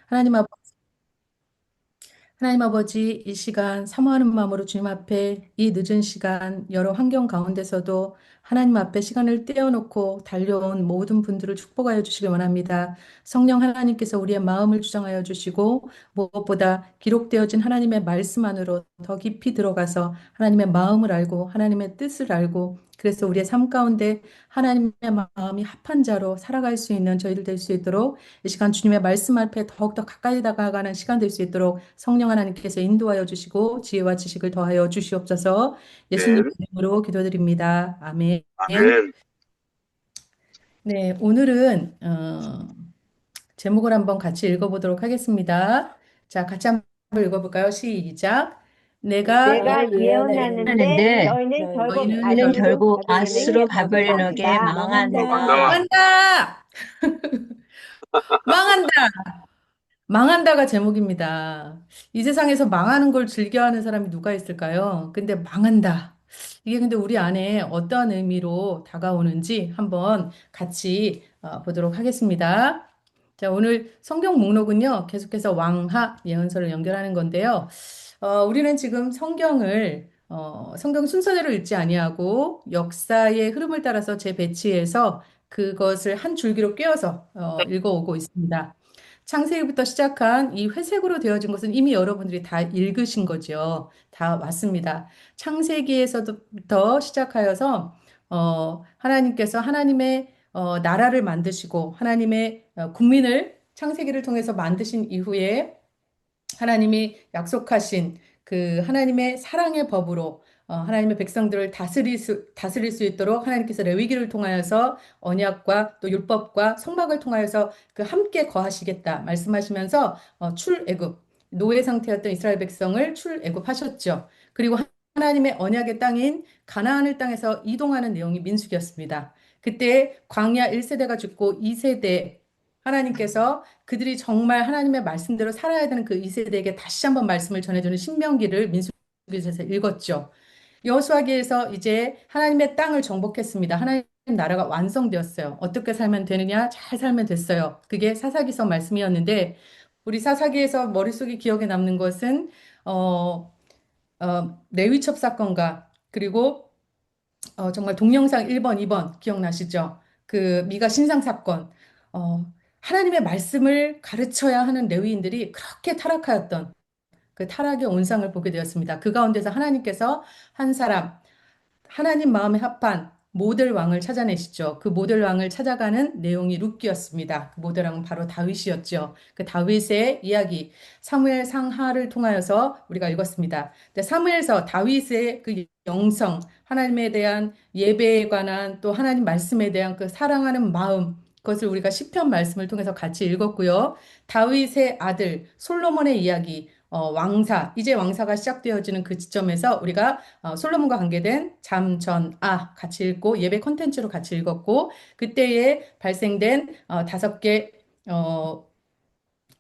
하나님 아버지, 하나님 아버지, 이 시간 사모하는 마음으로 주님 앞에 이 늦은 시간 여러 환경 가운데서도 하나님 앞에 시간을 떼어놓고 달려온 모든 분들을 축복하여 주시기 원합니다. 성령 하나님께서 우리의 마음을 주장하여 주시고 무엇보다 기록되어진 하나님의 말씀 안으로 더 깊이 들어가서 하나님의 마음을 알고 하나님의 뜻을 알고 그래서 우리의 삶 가운데 하나님의 마음이 합한 자로 살아갈 수 있는 저희들 될 수 있도록 이 시간 주님의 말씀 앞에 더욱더 가까이 다가가는 시간 될 수 있도록 성령 하나님께서 인도하여 주시고 지혜와 지식을 더하여 주시옵소서. 예수님 네, 이름으로 기도드립니다. 아멘. 아멘. 네, 오늘은 제목을 한번 같이 읽어보도록 하겠습니다. 자, 같이 한번 읽어볼까요? 시작. 내가 내가 예언하는데 하는데 너희는 결국 너희는 너희는 아수르 결국 결국 바벨론에게 아수르 망한다. 바벨론에게 망한다. 망한다. 망한다! 망한다! 망한다가 제목입니다. 이 세상에서 망하는 걸 즐겨하는 사람이 누가 있을까요? 근데 망한다. 이게 근데 우리 안에 어떠한 의미로 다가오는지 한번 같이 보도록 하겠습니다. 자, 오늘 성경 목록은요, 계속해서 왕하 예언서를 연결하는 건데요. 우리는 지금 성경 순서대로 읽지 아니하고 역사의 흐름을 따라서 재배치해서 그것을 한 줄기로 꿰어서 읽어오고 있습니다. 창세기부터 시작한 이 회색으로 되어진 것은 이미 여러분들이 다 읽으신 거죠. 다 왔습니다. 창세기에서부터 시작하여서 하나님께서 하나님의 나라를 만드시고 하나님의 국민을 창세기를 통해서 만드신 이후에 하나님이 약속하신 그 하나님의 사랑의 법으로 하나님의 백성들을 다스릴 수 있도록 하나님께서 레위기를 통하여서 언약과 또 율법과 성막을 통하여서 그 함께 거하시겠다 말씀하시면서 출애굽 노예 상태였던 이스라엘 백성을 출애굽하셨죠. 그리고 하나님의 언약의 땅인 가나안을 땅에서 이동하는 내용이 민수기였습니다. 그때 광야 1세대가 죽고 2세대 하나님께서 그들이 정말 하나님의 말씀대로 살아야 되는 그 2세대에게 다시 한번 말씀을 전해주는 신명기를 민수기에서 읽었죠. 여호수아기에서 이제 하나님의 땅을 정복했습니다. 하나님 나라가 완성되었어요. 어떻게 살면 되느냐? 잘 살면 됐어요. 그게 사사기서 말씀이었는데 우리 사사기에서 머릿속에 기억에 남는 것은 어, 레위첩 사건과 그리고 정말 동영상 1번, 2번 기억나시죠? 그 미가 신상 사건. 어, 하나님의 말씀을 가르쳐야 하는 레위인들이 그렇게 타락하였던 그 타락의 온상을 보게 되었습니다. 그 가운데서 하나님께서 한 사람, 하나님 마음에 합한 모델 왕을 찾아내시죠. 그 모델 왕을 찾아가는 내용이 룻기였습니다. 그 모델 왕은 바로 다윗이었죠. 그 다윗의 이야기, 사무엘 상하를 통하여서 우리가 읽었습니다. 근데 사무엘서 다윗의 그 영성, 하나님에 대한 예배에 관한 또 하나님 말씀에 대한 그 사랑하는 마음, 그것을 우리가 시편 말씀을 통해서 같이 읽었고요. 다윗의 아들 솔로몬의 이야기, 왕사, 이제 왕사가 시작되어지는 그 지점에서 우리가 솔로몬과 관계된 잠전아 같이 읽고 예배 콘텐츠로 같이 읽었고 그때에 발생된 다섯 개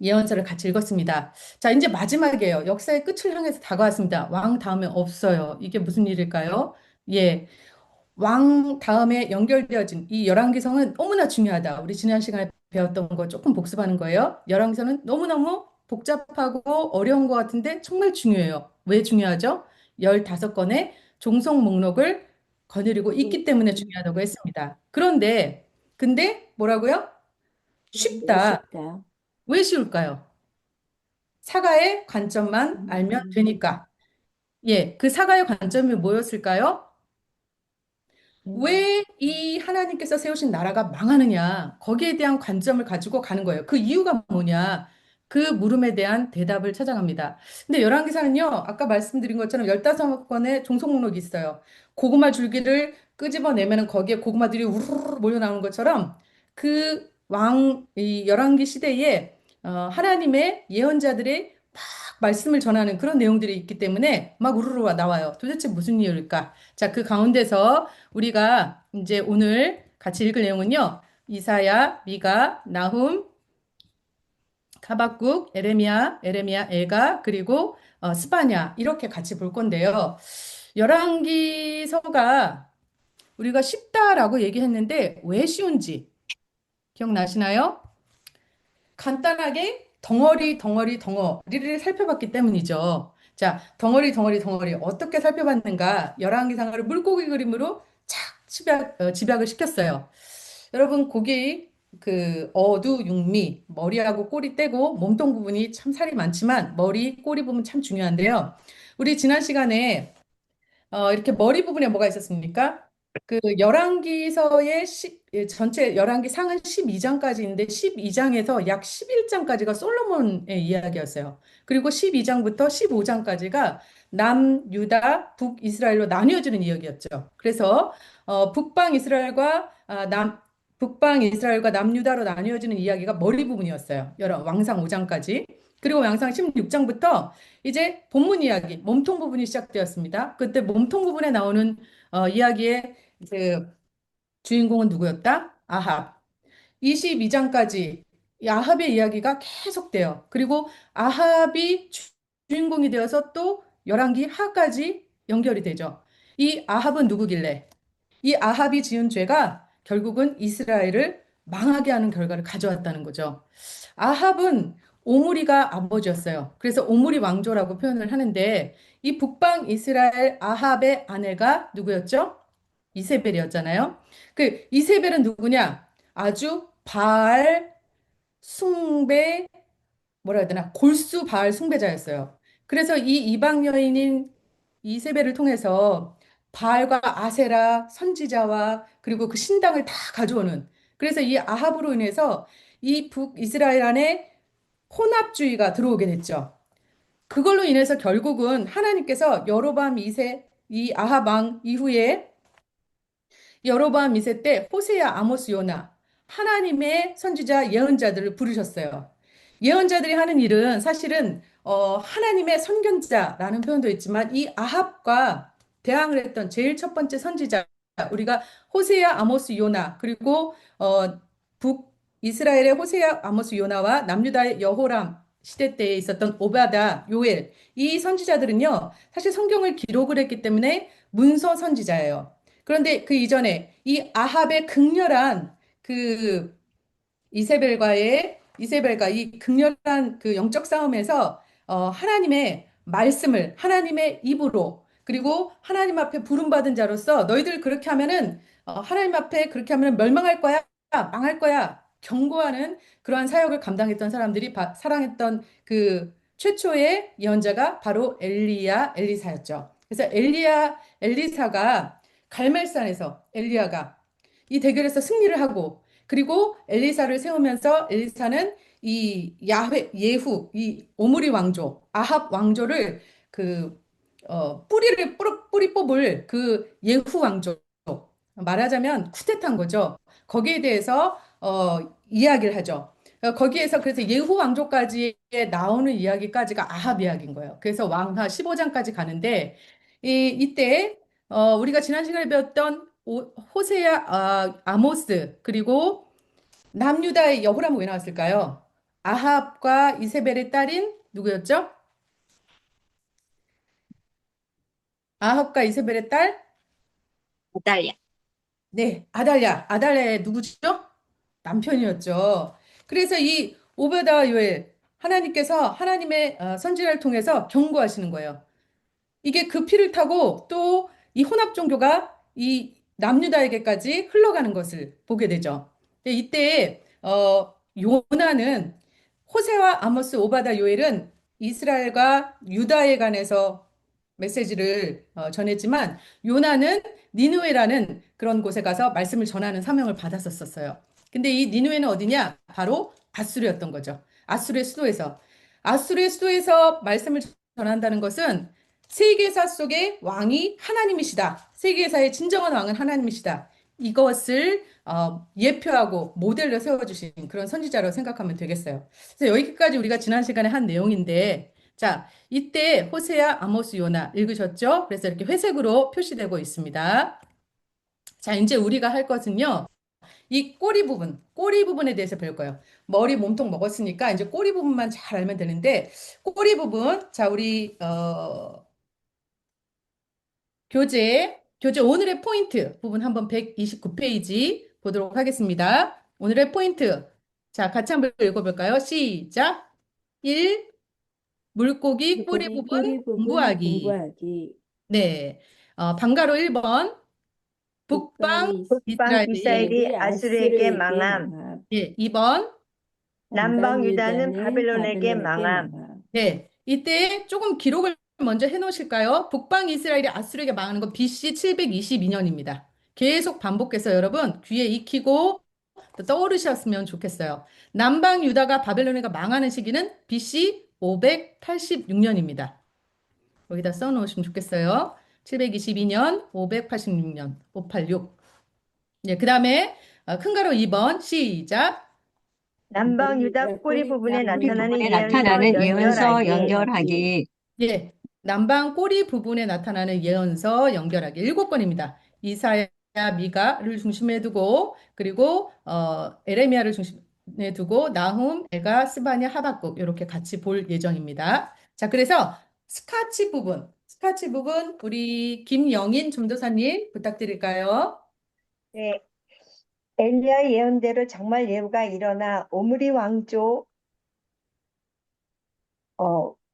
예언서를 같이 읽었습니다. 자, 이제 마지막이에요. 역사의 끝을 향해서 다가왔습니다. 왕 다음에 없어요. 이게 무슨 일일까요? 예. 왕 다음에 연결되어진 이 열왕기성은 너무나 중요하다. 우리 지난 시간에 배웠던 거 조금 복습하는 거예요. 열왕기성은 너무너무 복잡하고 어려운 것 같은데 정말 중요해요. 왜 중요하죠? 15건의 종속 목록을 거느리고 있기 때문에 중요하다고 했습니다. 근데 뭐라고요? 그런데 쉽다. 쉽다. 왜 쉬울까요? 사가의 관점만 알면 음, 되니까. 예, 그 사가의 관점이 뭐였을까요? 음, 왜 이 하나님께서 세우신 나라가 망하느냐? 거기에 대한 관점을 가지고 가는 거예요. 그 이유가 뭐냐? 그 물음에 대한 대답을 찾아갑니다. 근데 열왕기사는요, 아까 말씀드린 것처럼 15건의 종속 목록이 있어요. 고구마 줄기를 끄집어내면은 거기에 고구마들이 우르르 몰려 나오는 것처럼 이 열왕기 시대에 하나님의 예언자들의 막 말씀을 전하는 그런 내용들이 있기 때문에 막 우르르 나와요. 도대체 무슨 이유일까? 자, 그 가운데서 우리가 이제 오늘 같이 읽을 내용은요. 이사야, 미가, 나훔, 하박국, 에레미야, 에가, 그리고 스바냐 이렇게 같이 볼 건데요. 열왕기서가 우리가 쉽다라고 얘기했는데 왜 쉬운지 기억나시나요? 간단하게 덩어리를 살펴봤기 때문이죠. 자, 덩어리 어떻게 살펴봤는가? 열왕기상을 물고기 그림으로 착 집약을 시켰어요. 여러분, 고기 그 어두 육미 머리하고 꼬리 떼고 몸통 부분이 참 살이 많지만 머리 꼬리 부분 참 중요한데요. 우리 지난 시간에 이렇게 머리 부분에 뭐가 있었습니까? 그 열왕기서의 전체 열왕기 상은 12장까지인데 12장에서 약 11장까지가 솔로몬의 이야기였어요. 그리고 12장부터 15장까지가 남유다, 북이스라엘로 나뉘어지는 이야기였죠. 그래서 북방 이스라엘과 북방 이스라엘과 남유다로 나뉘어지는 이야기가 머리 부분이었어요. 여러 왕상 5장까지. 그리고 왕상 16장부터 이제 본문 이야기, 몸통 부분이 시작되었습니다. 그때 몸통 부분에 나오는 이야기의 그 주인공은 누구였다? 아합. 22장까지 아합의 이야기가 계속돼요. 그리고 아합이 주인공이 되어서 또 열왕기 하까지 연결이 되죠. 이 아합은 누구길래? 이 아합이 지은 죄가 결국은 이스라엘을 망하게 하는 결과를 가져왔다는 거죠. 아합은 오므리가 아버지였어요. 그래서 오므리 왕조라고 표현을 하는데 이 북방 이스라엘 아합의 아내가 누구였죠? 이세벨이었잖아요. 그 이세벨은 누구냐? 아주 바알 숭배 뭐라 해야 되나 골수 바알 숭배자였어요. 그래서 이 이방 여인인 이세벨을 통해서 바알과 아세라 선지자와 그리고 그 신당을 다 가져오는 그래서 이 아합으로 인해서 이 북이스라엘 안에 혼합주의가 들어오게 됐죠. 그걸로 인해서 결국은 하나님께서 여로보암 2세 이 아합 왕 이후에 여로보암 2세 때 호세야 아모스 요나 하나님의 선지자 예언자들을 부르셨어요. 예언자들이 하는 일은 사실은 하나님의 선견자라는 표현도 있지만 이 아합과 대항을 했던 제일 첫 번째 선지자 우리가 호세야 아모스 요나 그리고 북이스라엘의 호세야 아모스 요나와 남유다의 여호람 시대 때에 있었던 오바다 요엘 이 선지자들은요 사실 성경을 기록을 했기 때문에 문서 선지자예요. 그런데 그 이전에 이 아합의 극렬한 그 이세벨과 이 극렬한 그 영적 싸움에서 하나님의 말씀을 하나님의 입으로 그리고 하나님 앞에 부름받은 자로서 너희들 그렇게 하면은 하나님 앞에 그렇게 하면은 멸망할 거야, 망할 거야 경고하는 그러한 사역을 감당했던 사람들이 사랑했던 그 최초의 예언자가 바로 엘리사였죠. 그래서 엘리사가 갈멜산에서 엘리야가 이 대결에서 승리를 하고 그리고 엘리사를 세우면서 엘리사는 이 예후, 이 오므리 왕조, 아합 왕조를 그, 뿌리 뽑을 그 예후 왕조, 말하자면 쿠데타인 거죠. 거기에 대해서, 이야기를 하죠. 거기에서 그래서 예후 왕조까지 나오는 이야기까지가 아합 이야기인 거예요. 그래서 왕하 15장까지 가는데, 이때, 우리가 지난 시간에 배웠던 호세야, 아모스, 그리고 남유다의 여호람은 왜 나왔을까요? 아합과 이세벨의 딸인 누구였죠? 아합과 이세벨의 딸? 아달랴. 네, 아달랴. 아달랴의 누구죠? 남편이었죠. 그래서 이 오베다 요엘 하나님께서 하나님의 선지자를 통해서 경고하시는 거예요. 이게 그 피를 타고 또 이 혼합 종교가 이 남유다에게까지 흘러가는 것을 보게 되죠. 근데 이때 요나는 호세와 아모스, 오바다, 요엘은 이스라엘과 유다에 관해서 메시지를 전했지만 요나는 니느웨라는 그런 곳에 가서 말씀을 전하는 사명을 받았었어요. 근데 이 니느웨는 어디냐? 바로 아수르였던 거죠. 아수르의 수도에서 말씀을 전한다는 것은 세계사 속의 왕이 하나님이시다. 세계사의 진정한 왕은 하나님이시다. 이것을 예표하고 모델로 세워주신 그런 선지자로 생각하면 되겠어요. 그래서 여기까지 우리가 지난 시간에 한 내용인데, 자, 이때 호세아, 아모스, 요나 읽으셨죠? 그래서 이렇게 회색으로 표시되고 있습니다. 자, 이제 우리가 할 것은요, 이 꼬리 부분에 대해서 배울 거예요. 머리, 몸통 먹었으니까 이제 꼬리 부분만 잘 알면 되는데, 꼬리 부분, 자, 우리, 교재 오늘의 포인트 부분 한번 129페이지 보도록 하겠습니다. 오늘의 포인트. 자, 같이 한번 읽어볼까요? 시작. 1. 물고기 꼬리 물고기 부분 꼬리 부분 공부하기. 공부하기. 네. 방가로 1번. 북방 북방 북방 이스라엘이. 이스라엘이 이스라엘이 아수르에게 아수르에게 망함. 망함. 예, 2번. 남방 남방 유다는 유다는 바벨론에게 바벨론에게 망함. 망함. 네. 이때 조금 기록을 먼저 해 놓으실까요? 북방 이스라엘이 아수르에게 망하는 건 BC 722년입니다. 계속 반복해서 여러분 귀에 익히고 또 떠오르셨으면 좋겠어요. 남방 유다가 바벨론에게 망하는 시기는 BC 586년입니다. 여기다 써 놓으시면 좋겠어요. 722년, 586년, 586. 예, 그다음에 큰 가로 2번 시작. 남방 남방 유다 유다 꼬리 꼬리 부분에 꼬리 부분 나타나는 부분에 예언서 나타나는 예언서 연결하기. 연결하기. 연결하기. 예, 남방 꼬리 부분에 나타나는 예언서 연결하기 7건입니다. 이사야, 미가를 중심에 두고 그리고 에레미야를 중심에 두고 나훔, 에가, 스바냐, 하박국 이렇게 같이 볼 예정입니다. 자, 그래서 스카치 부분 우리 김영인 전도사님 부탁드릴까요? 네. 엘리야 예언대로 정말 예후가 일어나 오므리 왕조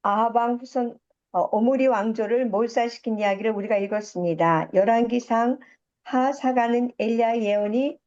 아하방 후손 오므리 왕조를 몰살시킨 이야기를 우리가 읽었습니다. 열왕기상 하사가는 엘리야 예언이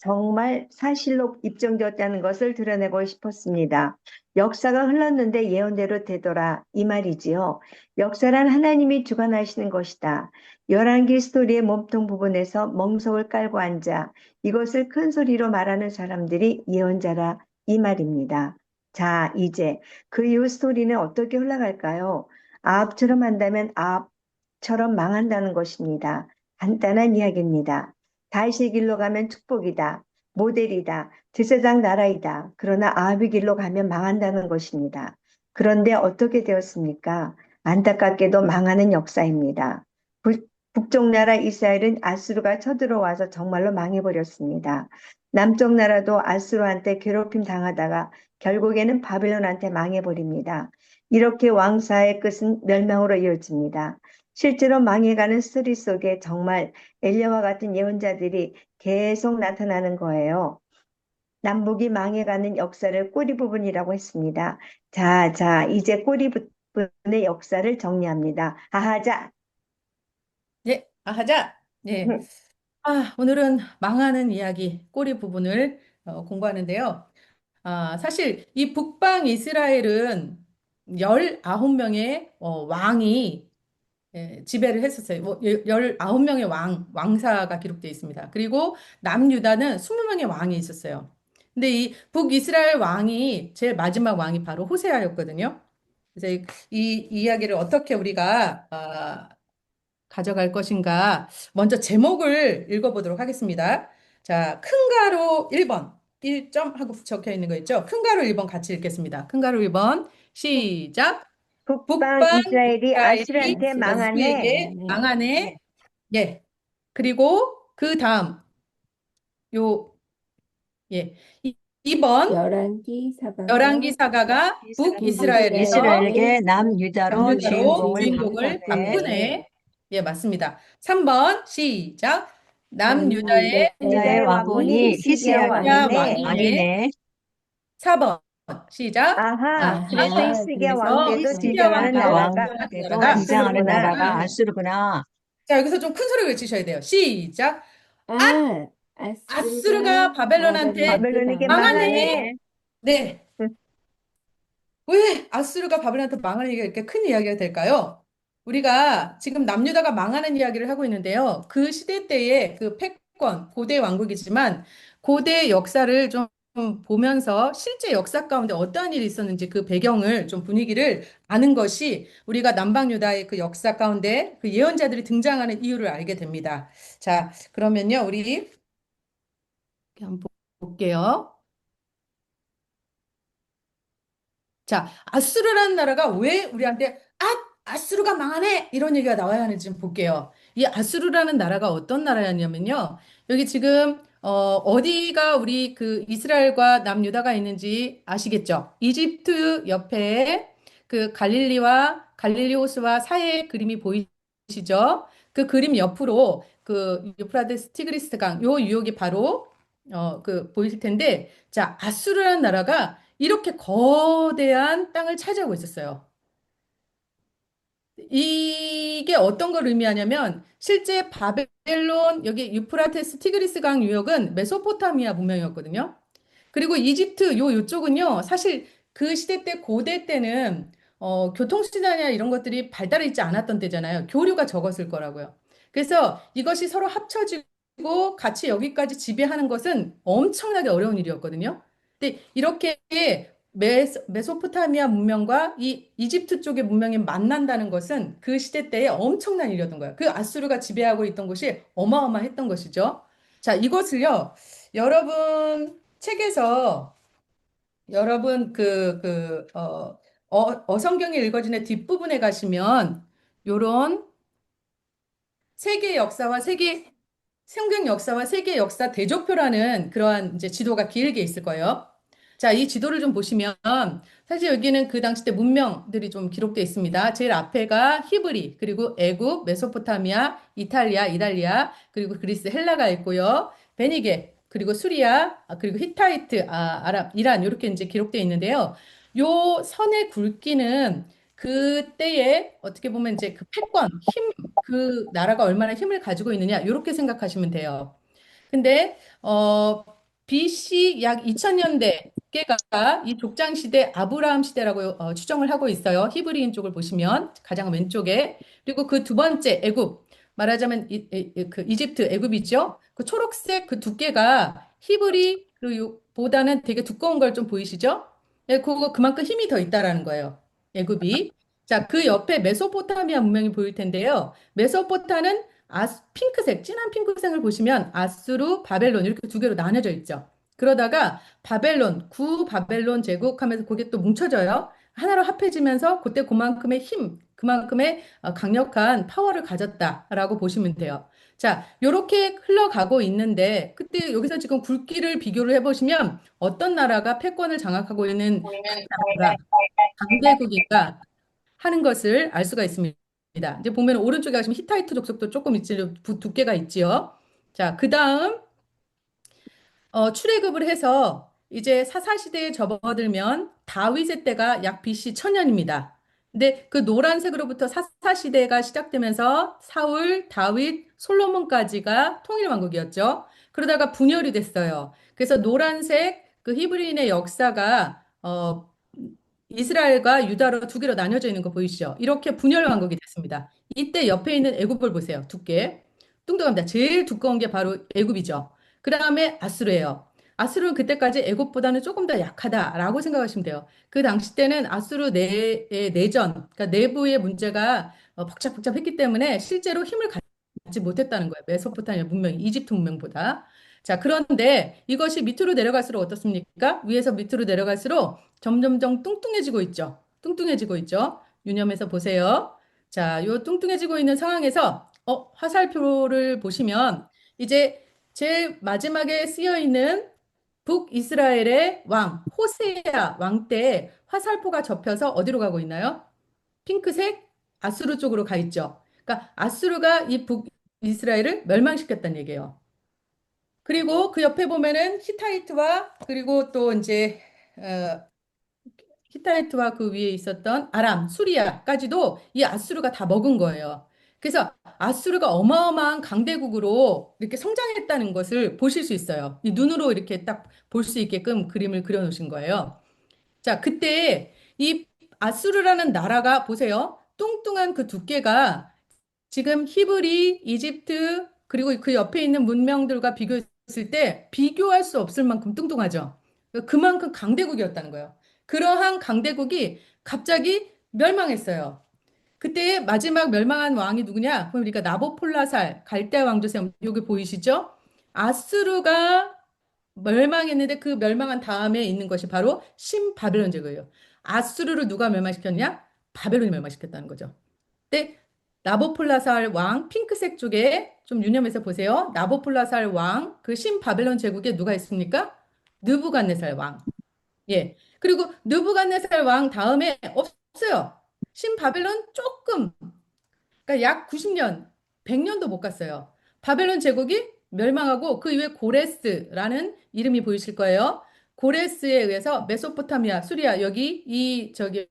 정말 사실로 입증되었다는 것을 드러내고 싶었습니다. 역사가 흘렀는데 예언대로 되더라 이 말이지요. 역사란 하나님이 주관하시는 것이다. 열왕기 스토리의 몸통 부분에서 멍석을 깔고 앉아 이것을 큰 소리로 말하는 사람들이 예언자라 이 말입니다. 자, 이제 그 이후 스토리는 어떻게 흘러갈까요? 아합처럼 한다면 아합처럼 망한다는 것입니다. 간단한 이야기입니다. 다윗의 길로 가면 축복이다. 모델이다. 제사장 나라이다. 그러나 아합의 길로 가면 망한다는 것입니다. 그런데 어떻게 되었습니까? 안타깝게도 망하는 역사입니다. 북쪽 나라 이스라엘은 아수르가 쳐들어와서 정말로 망해버렸습니다. 남쪽 나라도 아수르한테 괴롭힘 당하다가 결국에는 바벨론한테 망해버립니다. 이렇게 왕사의 끝은 멸망으로 이어집니다. 실제로 망해가는 스토리 속에 정말 엘리야와 같은 예언자들이 계속 나타나는 거예요. 남북이 망해가는 역사를 꼬리 부분이라고 했습니다. 자, 이제 꼬리 부분의 역사를 정리합니다. 아하자. 예, 하자. 예. 오늘은 망하는 이야기, 꼬리 부분을 공부하는데요. 사실 이 북방 이스라엘은 19명의 왕이 지배를 했었어요. 19명의 왕사가 기록되어 있습니다. 그리고 남유다는 20명의 왕이 있었어요. 근데 이 북이스라엘 왕이 제일 마지막 왕이 바로 호세아였거든요. 그래서 이 이야기를 어떻게 우리가 가져갈 것인가. 먼저 제목을 읽어보도록 하겠습니다. 자, 큰 가로 1번. 1점 하고 적혀 있는 거 있죠? 큰 가로 1번 같이 읽겠습니다. 큰 가로 1번. 시작. 북방 북방 이스라엘이 이스라엘이 아수르한테 아수르한테 망하네. 여수에게 망하네. 망하네. 예. 그리고 그 다음 요 예. 2번 열왕기 열왕기 사가가 사가가 북이스라엘에서 북이스라엘에게 북이스라엘에게 남유다로 남유다로 남유다로 주인공을 주인공을 바꾸네. 바꾸네. 바꾸네. 예, 맞습니다. 3번 시작. 남유다의 남유다의 유다의 남유다의 왕군이 왕군이 히스기야 히스기야 히스기야 야 왕이네. 왕이네. 왕이네. 왕이네. 4번 시작. 아하, 아하. 그래서 아하, 히스기야 왕 그래서 그래서 때도 히스기야 왕 등장하는 히스기야 때도 나라가 왕 등장하는 때도 나라가 등장하는 아수르구나. 나라가 아수르구나. 자, 여기서 좀 큰 소리를 외치셔야 돼요. 시작. 아, 아수르가 아수르가 바벨론한테 바벨론한테 바벨론에게 망하네. 망하네. 망하네. 네. 왜 아수르가 바벨론한테 망할 얘기가 이렇게 큰 이야기가 될까요? 우리가 지금 남유다가 망하는 이야기를 하고 있는데요. 그 시대 때의 그 패권, 고대 왕국이지만 고대 역사를 좀 보면서 실제 역사 가운데 어떠한 일이 있었는지 그 배경을 좀 분위기를 아는 것이 우리가 남방유다의 그 역사 가운데 그 예언자들이 등장하는 이유를 알게 됩니다. 자, 그러면요, 우리 한번 볼게요. 자, 아수르라는 나라가 왜 우리한테 아수르가 망하네 이런 얘기가 나와야 하는지 좀 볼게요. 이 아수르라는 나라가 어떤 나라였냐면요. 여기 지금 어디가 우리 그 이스라엘과 남유다가 있는지 아시겠죠? 이집트 옆에 그 갈릴리와 갈릴리 호수와 사이의 그림이 보이시죠? 그 그림 옆으로 그 유프라데스 티그리스 강 요 유역이 바로 그 보이실 텐데 자, 아수르라는 나라가 이렇게 거대한 땅을 차지하고 있었어요. 이게 어떤 걸 의미하냐면 실제 바벨론 여기 유프라테스 티그리스 강 유역은 메소포타미아 문명이었거든요. 그리고 이집트 요쪽은요, 사실 그 시대 때, 고대 때는, 교통수단이나 이런 것들이 발달해 있지 않았던 때잖아요. 교류가 적었을 거라고요. 그래서 이것이 서로 합쳐지고 같이 여기까지 지배하는 것은 엄청나게 어려운 일이었거든요. 근데 이렇게 메소포타미아 문명과 이 이집트 쪽의 문명이 만난다는 것은 그 시대 때에 엄청난 일이었던 거예요. 그 아수르가 지배하고 있던 곳이 어마어마했던 것이죠. 자, 이것을요, 여러분, 책에서 여러분 어성경이 읽어지는 뒷부분에 가시면 요런 세계 역사와 세계 성경 역사와 세계 역사 대조표라는 그러한 이제 지도가 길게 있을 거예요. 자, 이 지도를 좀 보시면 사실 여기는 그 당시 때 문명들이 좀 기록되어 있습니다. 제일 앞에가 히브리, 그리고 애굽, 메소포타미아, 이탈리아, 이달리아, 그리고 그리스, 헬라가 있고요. 베니게, 그리고 수리아, 그리고 히타이트, 아랍, 이란 이렇게 이제 기록되어 있는데요. 요 선의 굵기는 그때에 어떻게 보면 이제 그 패권, 그 나라가 얼마나 힘을 가지고 있느냐 이렇게 생각하시면 돼요. 근데 BC 약 2000년대께가 이 족장 시대 아브라함 시대라고 추정을 하고 있어요. 히브리인 쪽을 보시면 가장 왼쪽에. 그리고 그 두 번째 애굽, 말하자면 그 이집트 애굽이죠. 그 초록색 그 두께가 히브리 보다는 되게 두꺼운 걸 좀 보이시죠? 네, 그거 그만큼 힘이 더 있다라는 거예요. 애굽이. 자, 그 옆에 메소포타미아 문명이 보일 텐데요. 메소포타는 핑크색, 진한 핑크색을 보시면 아수르, 바벨론 이렇게 두 개로 나눠져 있죠. 그러다가 바벨론, 구 바벨론 제국 하면서 그게 또 뭉쳐져요. 하나로 합해지면서 그때 그만큼의 힘, 그만큼의 강력한 파워를 가졌다라고 보시면 돼요. 자, 요렇게 흘러가고 있는데 그때 여기서 지금 굵기를 비교를 해보시면 어떤 나라가 패권을 장악하고 있는 큰 나라가 강대국인가 하는 것을 알 수가 있습니다. 이제 보면 오른쪽에 가시면 히타이트 족속도 조금 있지, 두께가 있지요. 자, 그 다음, 출애굽을 해서 이제 사사시대에 접어들면 다윗의 때가 약 BC 1000년입니다. 근데 그 노란색으로부터 사사시대가 시작되면서 사울, 다윗, 솔로몬까지가 통일왕국이었죠. 그러다가 분열이 됐어요. 그래서 노란색 그 히브리인의 역사가 이스라엘과 유다로 두 개로 나뉘어져 있는 거 보이시죠? 이렇게 분열 왕국이 됐습니다. 이때 옆에 있는 애굽을 보세요. 두께. 뚱뚱합니다. 제일 두꺼운 게 바로 애굽이죠. 그 다음에 아수르예요. 아수르는 그때까지 애굽보다는 조금 더 약하다라고 생각하시면 돼요. 그 당시 때는 아수르 내의 내전, 그러니까 내부의 문제가 복잡복잡했기 때문에 실제로 힘을 갖지 못했다는 거예요. 메소포타미아 문명이 이집트 문명보다. 자, 그런데 이것이 밑으로 내려갈수록 어떻습니까? 위에서 밑으로 내려갈수록 점점점 뚱뚱해지고 있죠. 뚱뚱해지고 있죠. 유념해서 보세요. 자, 요 뚱뚱해지고 있는 상황에서 화살표를 보시면 이제 제일 마지막에 쓰여 있는 북이스라엘의 왕 호세아 왕 때 화살표가 접혀서 어디로 가고 있나요? 핑크색 아수르 쪽으로 가 있죠. 그러니까 아수르가 이 북이스라엘을 멸망시켰다는 얘기예요. 그리고 그 옆에 보면은 히타이트와 그리고 또 이제 어, 히타이트와 그 위에 있었던 아람, 수리아까지도 이 아수르가 다 먹은 거예요. 그래서 아수르가 어마어마한 강대국으로 이렇게 성장했다는 것을 보실 수 있어요. 이 눈으로 이렇게 딱 볼 수 있게끔 그림을 그려 놓으신 거예요. 자, 그때 이 아수르라는 나라가 보세요. 뚱뚱한 그 두께가 지금 히브리, 이집트, 그리고 그 옆에 있는 문명들과 비교했을 때 비교할 수 없을 만큼 뚱뚱하죠. 그만큼 강대국이었다는 거예요. 그러한 강대국이 갑자기 멸망했어요. 그때 마지막 멸망한 왕이 누구냐? 그럼 우리가 나보폴라살, 갈대 왕조세, 여기 보이시죠? 아수르가 멸망했는데 그 멸망한 다음에 있는 것이 바로 신바벨론 제국이에요. 아수르를 누가 멸망시켰냐? 바벨론이 멸망시켰다는 거죠. 네, 나보폴라살 왕 핑크색 쪽에 좀 유념해서 보세요. 나보폴라살 왕 그 신바벨론 제국에 누가 있습니까? 느부갓네살 왕. 예. 그리고 느부갓네살 왕 다음에 없어요. 신바벨론 조금 그러니까 약 90년, 100년도 못 갔어요. 바벨론 제국이 멸망하고 그 이후에 고레스라는 이름이 보이실 거예요. 고레스에 의해서 메소포타미아, 수리아 여기 이 저기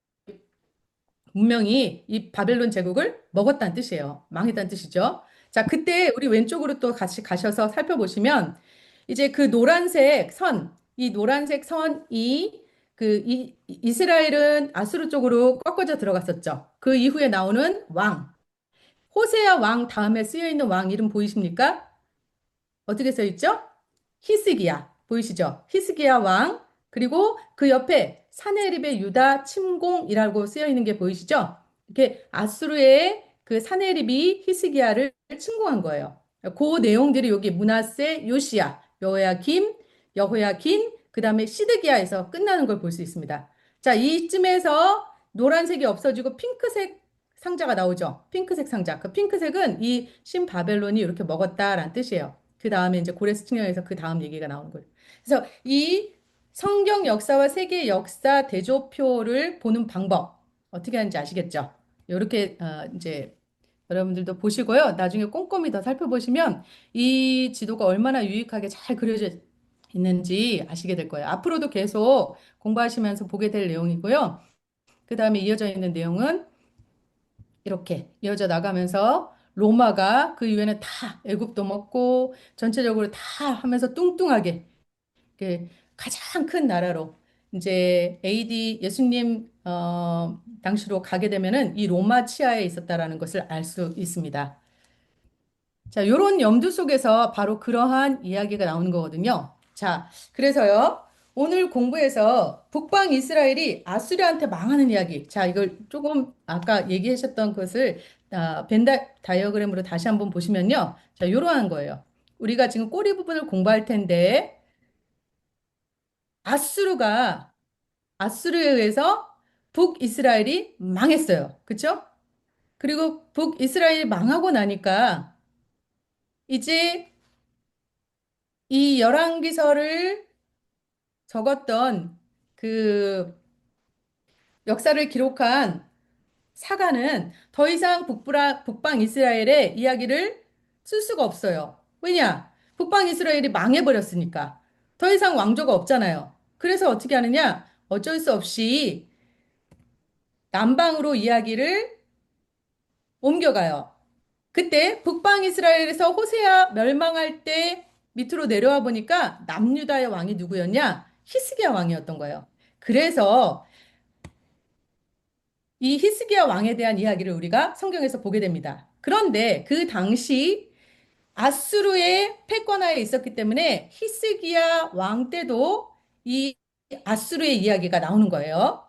문명이 이 바벨론 제국을 먹었다는 뜻이에요. 망했다는 뜻이죠. 자, 그때 우리 왼쪽으로 또 같이 가셔서 살펴보시면 이제 그 노란색 선, 이 노란색 선이 이스라엘은 아수르 쪽으로 꺾어져 들어갔었죠. 그 이후에 나오는 왕, 호세아 왕 다음에 쓰여 있는 왕 이름 보이십니까? 어떻게 써 있죠? 히스기야. 보이시죠? 히스기야 왕. 그리고 그 옆에 사네립의 유다 침공이라고 쓰여 있는 게 보이시죠? 이렇게 아수르의 그 사네립이 히스기야를 침공한 거예요. 그 내용들이 여기 므낫세, 요시야, 여호야김, 그다음에 시드기야에서 끝나는 걸 볼 수 있습니다. 자, 이쯤에서 노란색이 없어지고 핑크색 상자가 나오죠. 핑크색 상자. 그 핑크색은 이 신바벨론이 이렇게 먹었다라는 뜻이에요. 그 다음에 이제 고레스 측량에서 그 다음 얘기가 나오는 거예요. 그래서 이 성경 역사와 세계 역사 대조표를 보는 방법 어떻게 하는지 아시겠죠? 이렇게 이제 여러분들도 보시고요. 나중에 꼼꼼히 더 살펴보시면 이 지도가 얼마나 유익하게 잘 그려져 있는지 아시게 될 거예요. 앞으로도 계속 공부하시면서 보게 될 내용이고요. 그 다음에 이어져 있는 내용은 이렇게 이어져 나가면서 로마가 그 이후에는 다 애굽도 먹고 전체적으로 다 하면서 뚱뚱하게 그 가장 큰 나라로 이제 AD 예수님 당시로 가게 되면은 이 로마 치하에 있었다라는 것을 알 수 있습니다. 자, 요런 염두 속에서 바로 그러한 이야기가 나오는 거거든요. 자, 그래서요. 오늘 공부에서 북방 이스라엘이 아수르한테 망하는 이야기. 자, 이걸 조금 아까 얘기하셨던 것을 벤 다이어그램으로 다시 한번 보시면요. 자, 이러한 거예요. 우리가 지금 꼬리 부분을 공부할 텐데 아수르가 아수르에 의해서 북이스라엘이 망했어요. 그렇죠? 그리고 북이스라엘이 망하고 나니까 이제 이 열왕기서를 적었던 그 역사를 기록한 사가는 더 이상 북방 이스라엘의 이야기를 쓸 수가 없어요. 왜냐? 북방 이스라엘이 망해버렸으니까. 더 이상 왕조가 없잖아요. 그래서 어떻게 하느냐? 어쩔 수 없이 남방으로 이야기를 옮겨가요. 그때 북방 이스라엘에서 호세아 멸망할 때 밑으로 내려와 보니까 남유다의 왕이 누구였냐? 히스기야 왕이었던 거예요. 그래서 이 히스기야 왕에 대한 이야기를 우리가 성경에서 보게 됩니다. 그런데 그 당시 아수르의 패권하에 있었기 때문에 히스기야 왕 때도 이 아수르의 이야기가 나오는 거예요.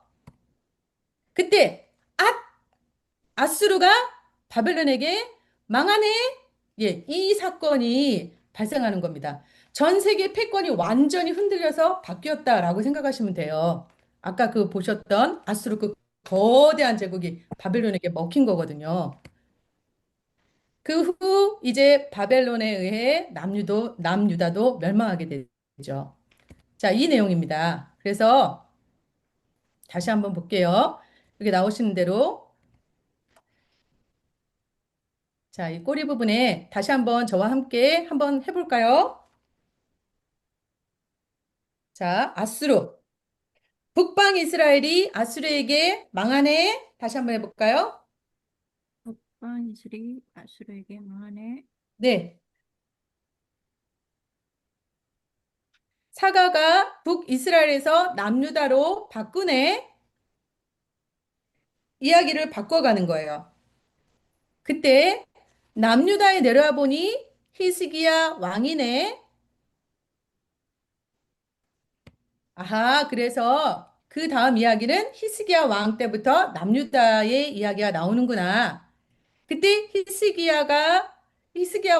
그때 아수르가 바벨론에게 망하네? 예, 이 사건이 발생하는 겁니다. 전 세계 패권이 완전히 흔들려서 바뀌었다라고 생각하시면 돼요. 아까 그 보셨던 아수르 그 거대한 제국이 바벨론에게 먹힌 거거든요. 그 후 이제 바벨론에 의해 남유다도 멸망하게 되죠. 자, 이 내용입니다. 그래서 다시 한번 볼게요. 여기 나오시는 대로 자, 이 꼬리 부분에 다시 한번 저와 함께 한번 해볼까요? 자, 아수르. 북방 이스라엘이 아수르에게 망하네. 다시 한번 해볼까요? 북방 이스라엘이 아수르에게 망하네. 네. 사가가 북이스라엘에서 남유다로 바꾸네. 이야기를 바꿔가는 거예요. 그때 남유다에 내려와 보니 히스기야 왕이네. 아하, 그래서 그 다음 이야기는 히스기야 왕 때부터 남유다의 이야기가 나오는구나. 그때 히스기야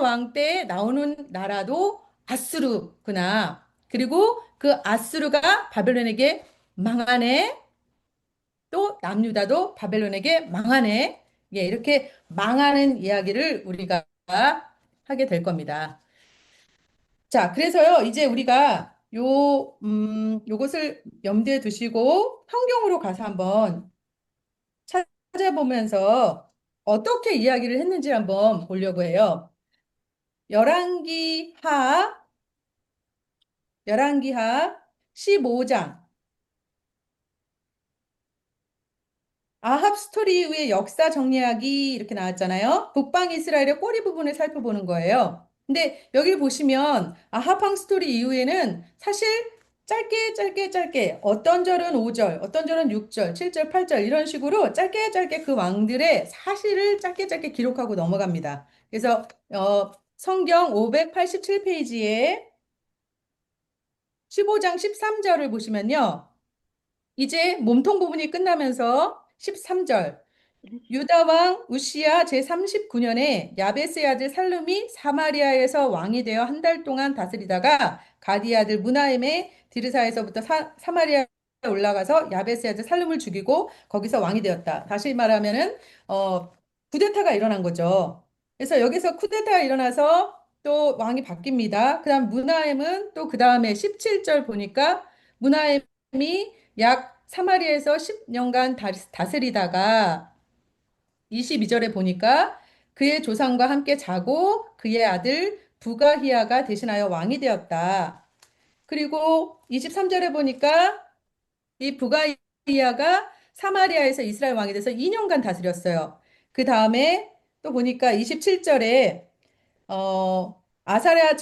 왕 때 나오는 나라도 아수르구나. 그리고 그 아수르가 바벨론에게 망하네. 또 남유다도 바벨론에게 망하네. 예, 이렇게 망하는 이야기를 우리가 하게 될 겁니다. 자, 그래서요, 이제 우리가 요것을 염두에 두시고 성경으로 가서 한번 찾아보면서 어떻게 이야기를 했는지 한번 보려고 해요. 열왕기하, 열왕기하 15장 아합 스토리 이후의 역사 정리하기 이렇게 나왔잖아요. 북방 이스라엘의 꼬리 부분을 살펴보는 거예요. 근데 여기 보시면 아합 왕 스토리 이후에는 사실 짧게 짧게 짧게 어떤 절은 5절, 어떤 절은 6절, 7절, 8절 이런 식으로 짧게 짧게 그 왕들의 사실을 짧게 짧게 기록하고 넘어갑니다. 그래서 성경 587페이지에 15장 13절을 보시면요. 이제 몸통 부분이 끝나면서 13절 유다 왕 우시야 제39년에 야베스의 아들 살룸이 사마리아에서 왕이 되어 한 달 동안 다스리다가 가디 아들 무나임의 디르사에서부터 사마리아에 올라가서 야베스의 아들 살룸을 죽이고 거기서 왕이 되었다. 다시 말하면은 쿠데타가 일어난 거죠. 그래서 여기서 쿠데타가 일어나서 또 왕이 바뀝니다. 그다음 무나임은 또 그다음에 17절 보니까 무나임이 약 사마리아에서 10년간 다스리다가 22절에 보니까 그의 조상과 함께 자고 그의 아들 부가히야가 대신하여 왕이 되었다. 그리고 23절에 보니까 이 부가히야가 사마리아에서 이스라엘 왕이 돼서 2년간 다스렸어요. 그 다음에 또 보니까 27절에 아사랴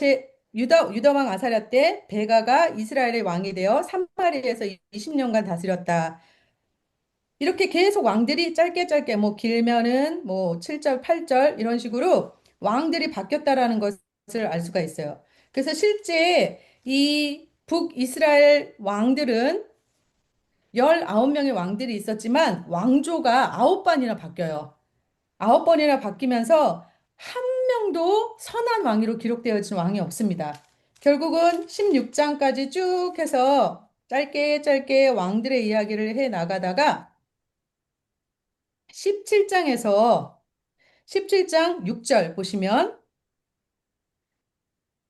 유다 왕 아사랴 때 베가가 이스라엘의 왕이 되어 사마리아에서 20년간 다스렸다. 이렇게 계속 왕들이 짧게 짧게 뭐 길면은 뭐 7절, 8절 이런 식으로 왕들이 바뀌었다라는 것을 알 수가 있어요. 그래서 실제 이 북이스라엘 왕들은 19명의 왕들이 있었지만 왕조가 9번이나 바뀌어요. 9번이나 바뀌면서 한 명도 선한 왕위로 기록되어진 왕이 없습니다. 결국은 16장까지 쭉 해서 짧게 짧게 왕들의 이야기를 해 나가다가 17장에서 17장 6절 보시면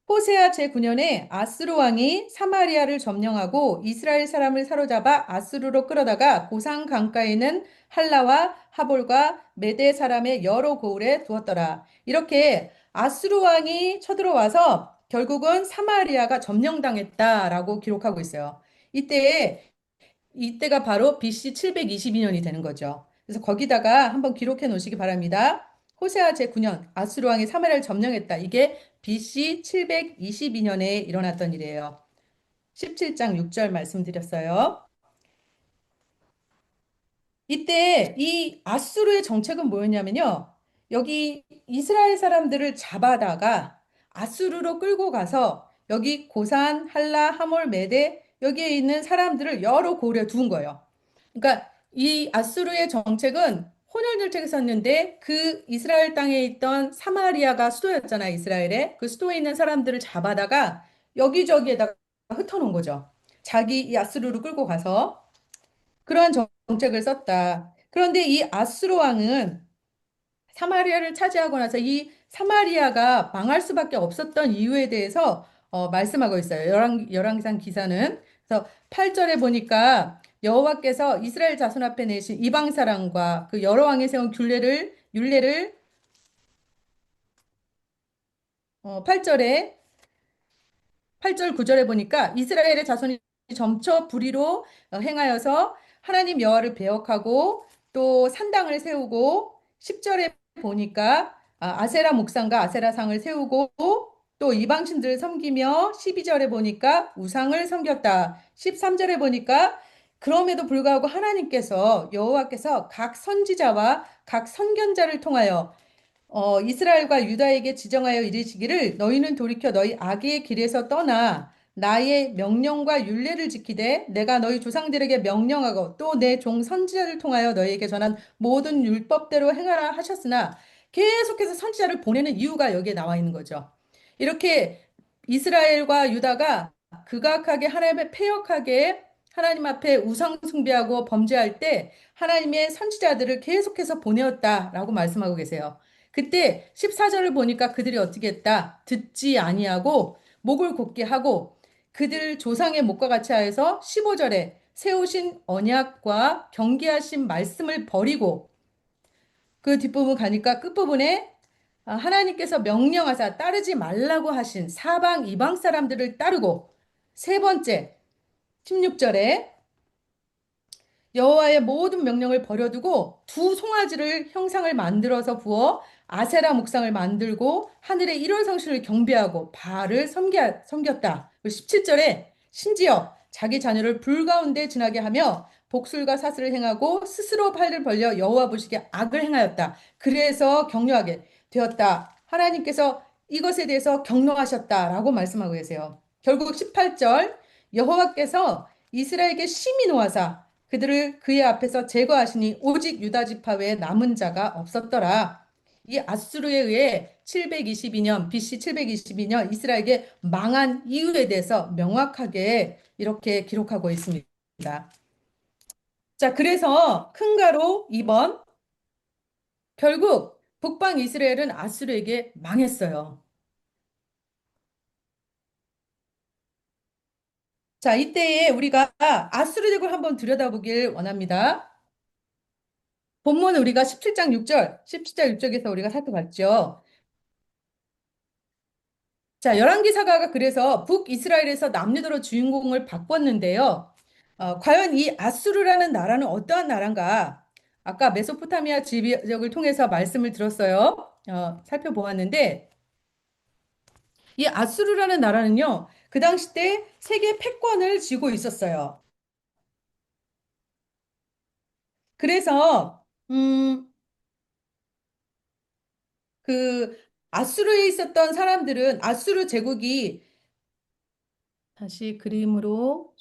호세아 제9년에 아스루 왕이 사마리아를 점령하고 이스라엘 사람을 사로잡아 아스루로 끌어다가 고상 강가에 있는 할라와 하볼과 메대 사람의 여러 고을에 두었더라. 이렇게 아스루 왕이 쳐들어와서 결국은 사마리아가 점령당했다라고 기록하고 있어요. 이때가 바로 BC 722년이 되는 거죠. 그래서 거기다가 한번 기록해 놓으시기 바랍니다. 호세아 제9년 아수르 왕이 사마리아를 점령했다. 이게 BC 722년에 일어났던 일이에요. 17장 6절 말씀드렸어요. 이때 이 아수르의 정책은 뭐였냐면요. 여기 이스라엘 사람들을 잡아다가 아수르로 끌고 가서 여기 고산, 할라, 하몰, 메대 여기에 있는 사람들을 여러 고을에 두은 거예요. 그러니까 이 아수르의 정책은 혼혈정책을 썼는데 그 이스라엘 땅에 있던 사마리아가 수도였잖아요, 이스라엘에. 그 수도에 있는 사람들을 잡아다가 여기저기에다가 흩어놓은 거죠. 자기 이 아수르로 끌고 가서 그러한 정책을 썼다. 그런데 이 아수르 왕은 사마리아를 차지하고 나서 이 사마리아가 망할 수밖에 없었던 이유에 대해서 말씀하고 있어요. 열왕기상 기사는. 그래서 8절에 보니까 여호와께서 이스라엘 자손 앞에 내신 이방 사람과 그 여러 왕이 세운 율례를 8절에 8절 9절에 보니까 이스라엘의 자손이 점쳐 불의로 행하여서 하나님 여호와를 배역하고 또 산당을 세우고 10절에 보니까 아세라 목상과 아세라 상을 세우고 또 이방신들을 섬기며 12절에 보니까 우상을 섬겼다. 13절에 보니까 그럼에도 불구하고 하나님께서 여호와께서 각 선지자와 각 선견자를 통하여 이스라엘과 유다에게 지정하여 이르시기를 너희는 돌이켜 너희 악의 길에서 떠나 나의 명령과 율례를 지키되 내가 너희 조상들에게 명령하고 또 내 종 선지자를 통하여 너희에게 전한 모든 율법대로 행하라 하셨으나 계속해서 선지자를 보내는 이유가 여기에 나와 있는 거죠. 이렇게 이스라엘과 유다가 극악하게 하나님의 패역하게 하나님 앞에 우상 숭배하고 범죄할 때 하나님의 선지자들을 계속해서 보내었다라고 말씀하고 계세요. 그때 14절을 보니까 그들이 어떻게 했다? 듣지 아니하고 목을 곧게 하고 그들 조상의 목과 같이 하여서 15절에 세우신 언약과 경계하신 말씀을 버리고 그 뒷부분 가니까 끝부분에 하나님께서 명령하사 따르지 말라고 하신 사방 이방 사람들을 따르고 세 번째 16절에 여호와의 모든 명령을 버려두고 두 송아지를 형상을 만들어서 부어 아세라 목상을 만들고 하늘의 일월 성신을 경배하고 바알을 섬겼다. 17절에 심지어 자기 자녀를 불 가운데 지나게 하며 복술과 사슬을 행하고 스스로 팔을 벌려 여호와 보시기에 악을 행하였다. 그래서 경노하게 되었다. 하나님께서 이것에 대해서 경노하셨다라고 말씀하고 계세요. 결국 18절 여호와께서 이스라엘에게 심히 노하사 그들을 그의 앞에서 제거하시니 오직 유다 지파 외에 남은 자가 없었더라. 이 아수르에 의해 722년 BC 722년 이스라엘에게 망한 이유에 대해서 명확하게 이렇게 기록하고 있습니다. 자, 그래서 큰 가로 2번 결국 북방 이스라엘은 아수르에게 망했어요. 자, 이때에 우리가 아수르 제국을 한번 들여다보길 원합니다. 본문 우리가 17장 6절, 17장 6절에서 우리가 살펴봤죠. 자, 열왕기사가 그래서 북이스라엘에서 남유다로 주인공을 바꿨는데요. 과연 이 아수르라는 나라는 어떠한 나라인가? 아까 메소포타미아 지역을 통해서 말씀을 들었어요. 살펴보았는데 이 아수르라는 나라는요. 그 당시 때 세계 패권을 쥐고 있었어요. 그래서 그 아수르에 있었던 사람들은 아수르 제국이 다시 그림으로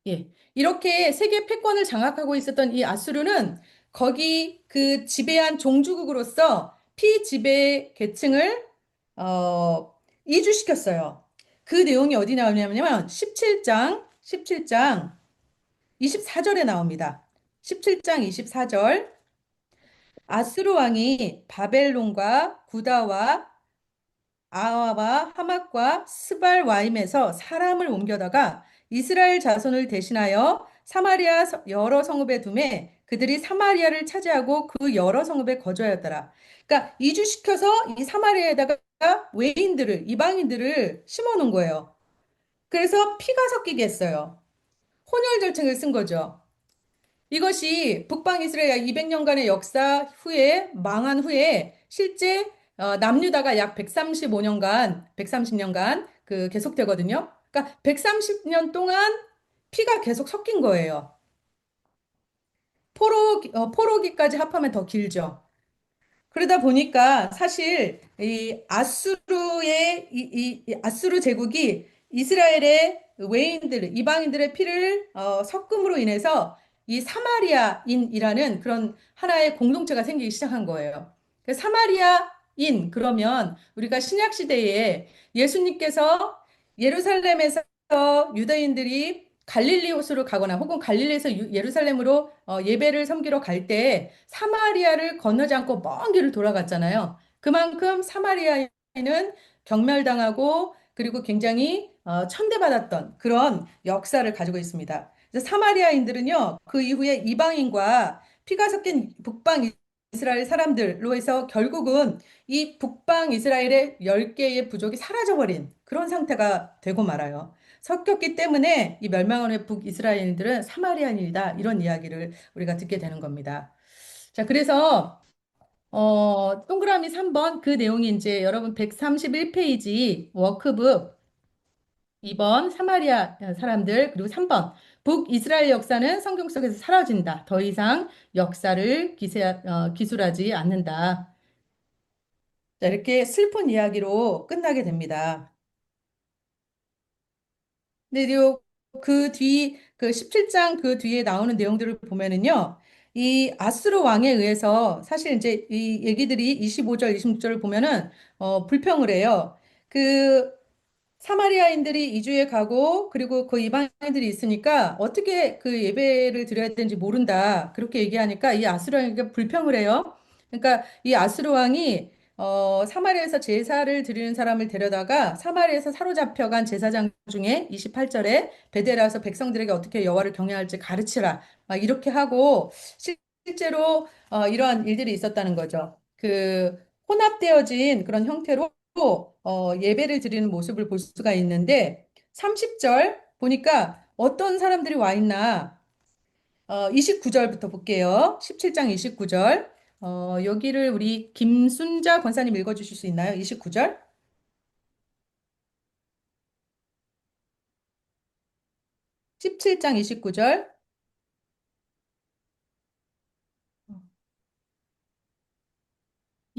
예. 이렇게 세계 패권을 장악하고 있었던 이 아수르는 거기 그 지배한 종주국으로서 피지배 계층을 이주시켰어요. 그 내용이 어디 나오냐면 17장 24절에 나옵니다. 17장 24절 아수르 왕이 바벨론과 구다와 아와와 하맛과 스발와임에서 사람을 옮겨다가 이스라엘 자손을 대신하여 사마리아 여러 성읍에 두매 그들이 사마리아를 차지하고 그 여러 성읍에 거주하였더라. 그러니까 이주시켜서 이 사마리아에다가 외인들을 이방인들을 심어놓은 거예요. 그래서 피가 섞이게 했어요. 혼혈 절충을 쓴 거죠. 이것이 북방 이스라엘 약 200년간의 역사 후에 망한 후에 실제 남유다가 약 135년간, 130년간 그 계속되거든요. 그러니까 130년 동안 피가 계속 섞인 거예요. 포로기까지 합하면 더 길죠. 그러다 보니까 사실 이 아수르의 이 아수르 제국이 이스라엘의 외인들, 이방인들의 피를 섞음으로 인해서 이 사마리아인이라는 그런 하나의 공동체가 생기기 시작한 거예요. 그 사마리아인 그러면 우리가 신약 시대에 예수님께서 예루살렘에서 유대인들이 갈릴리 호수로 가거나 혹은 갈릴리에서 예루살렘으로 예배를 섬기러 갈 때 사마리아를 건너지 않고 먼 길을 돌아갔잖아요. 그만큼 사마리아인은 경멸당하고 그리고 굉장히 천대받았던 그런 역사를 가지고 있습니다. 그래서 사마리아인들은요, 그 이후에 이방인과 피가 섞인 북방 이스라엘 사람들로 해서 결국은 이 북방 이스라엘의 10개의 부족이 사라져버린 그런 상태가 되고 말아요. 섞였기 때문에 이 멸망한 북이스라엘인들은 사마리아인이다. 이런 이야기를 우리가 듣게 되는 겁니다. 자, 그래서 동그라미 3번 그 내용이 이제 여러분 131페이지 워크북 2번 사마리아 사람들 그리고 3번 북이스라엘 역사는 성경 속에서 사라진다. 더 이상 역사를 기술하지 않는다. 자, 이렇게 슬픈 이야기로 끝나게 됩니다. 근데 그 17장 그 뒤에 나오는 내용들을 보면은요, 이 아수르 왕에 의해서 사실 이제 이 얘기들이 25절, 26절을 보면은, 불평을 해요. 그 사마리아인들이 이주해 가고 그리고 그 이방인들이 있으니까 어떻게 그 예배를 드려야 되는지 모른다. 그렇게 얘기하니까 이 아수르 왕에게 불평을 해요. 그러니까 이 아수르 왕이 사마리아에서 제사를 드리는 사람을 데려다가 사마리아에서 사로잡혀간 제사장 중에 28절에 베델에서 백성들에게 어떻게 여호와를 경외할지 가르치라. 막 이렇게 하고 실제로 이러한 일들이 있었다는 거죠. 그 혼합되어진 그런 형태로 예배를 드리는 모습을 볼 수가 있는데 30절 보니까 어떤 사람들이 와 있나? 29절부터 볼게요. 17장 29절. 여기를 우리 김순자 권사님 읽어주실 수 있나요? 29절. 17장 29절.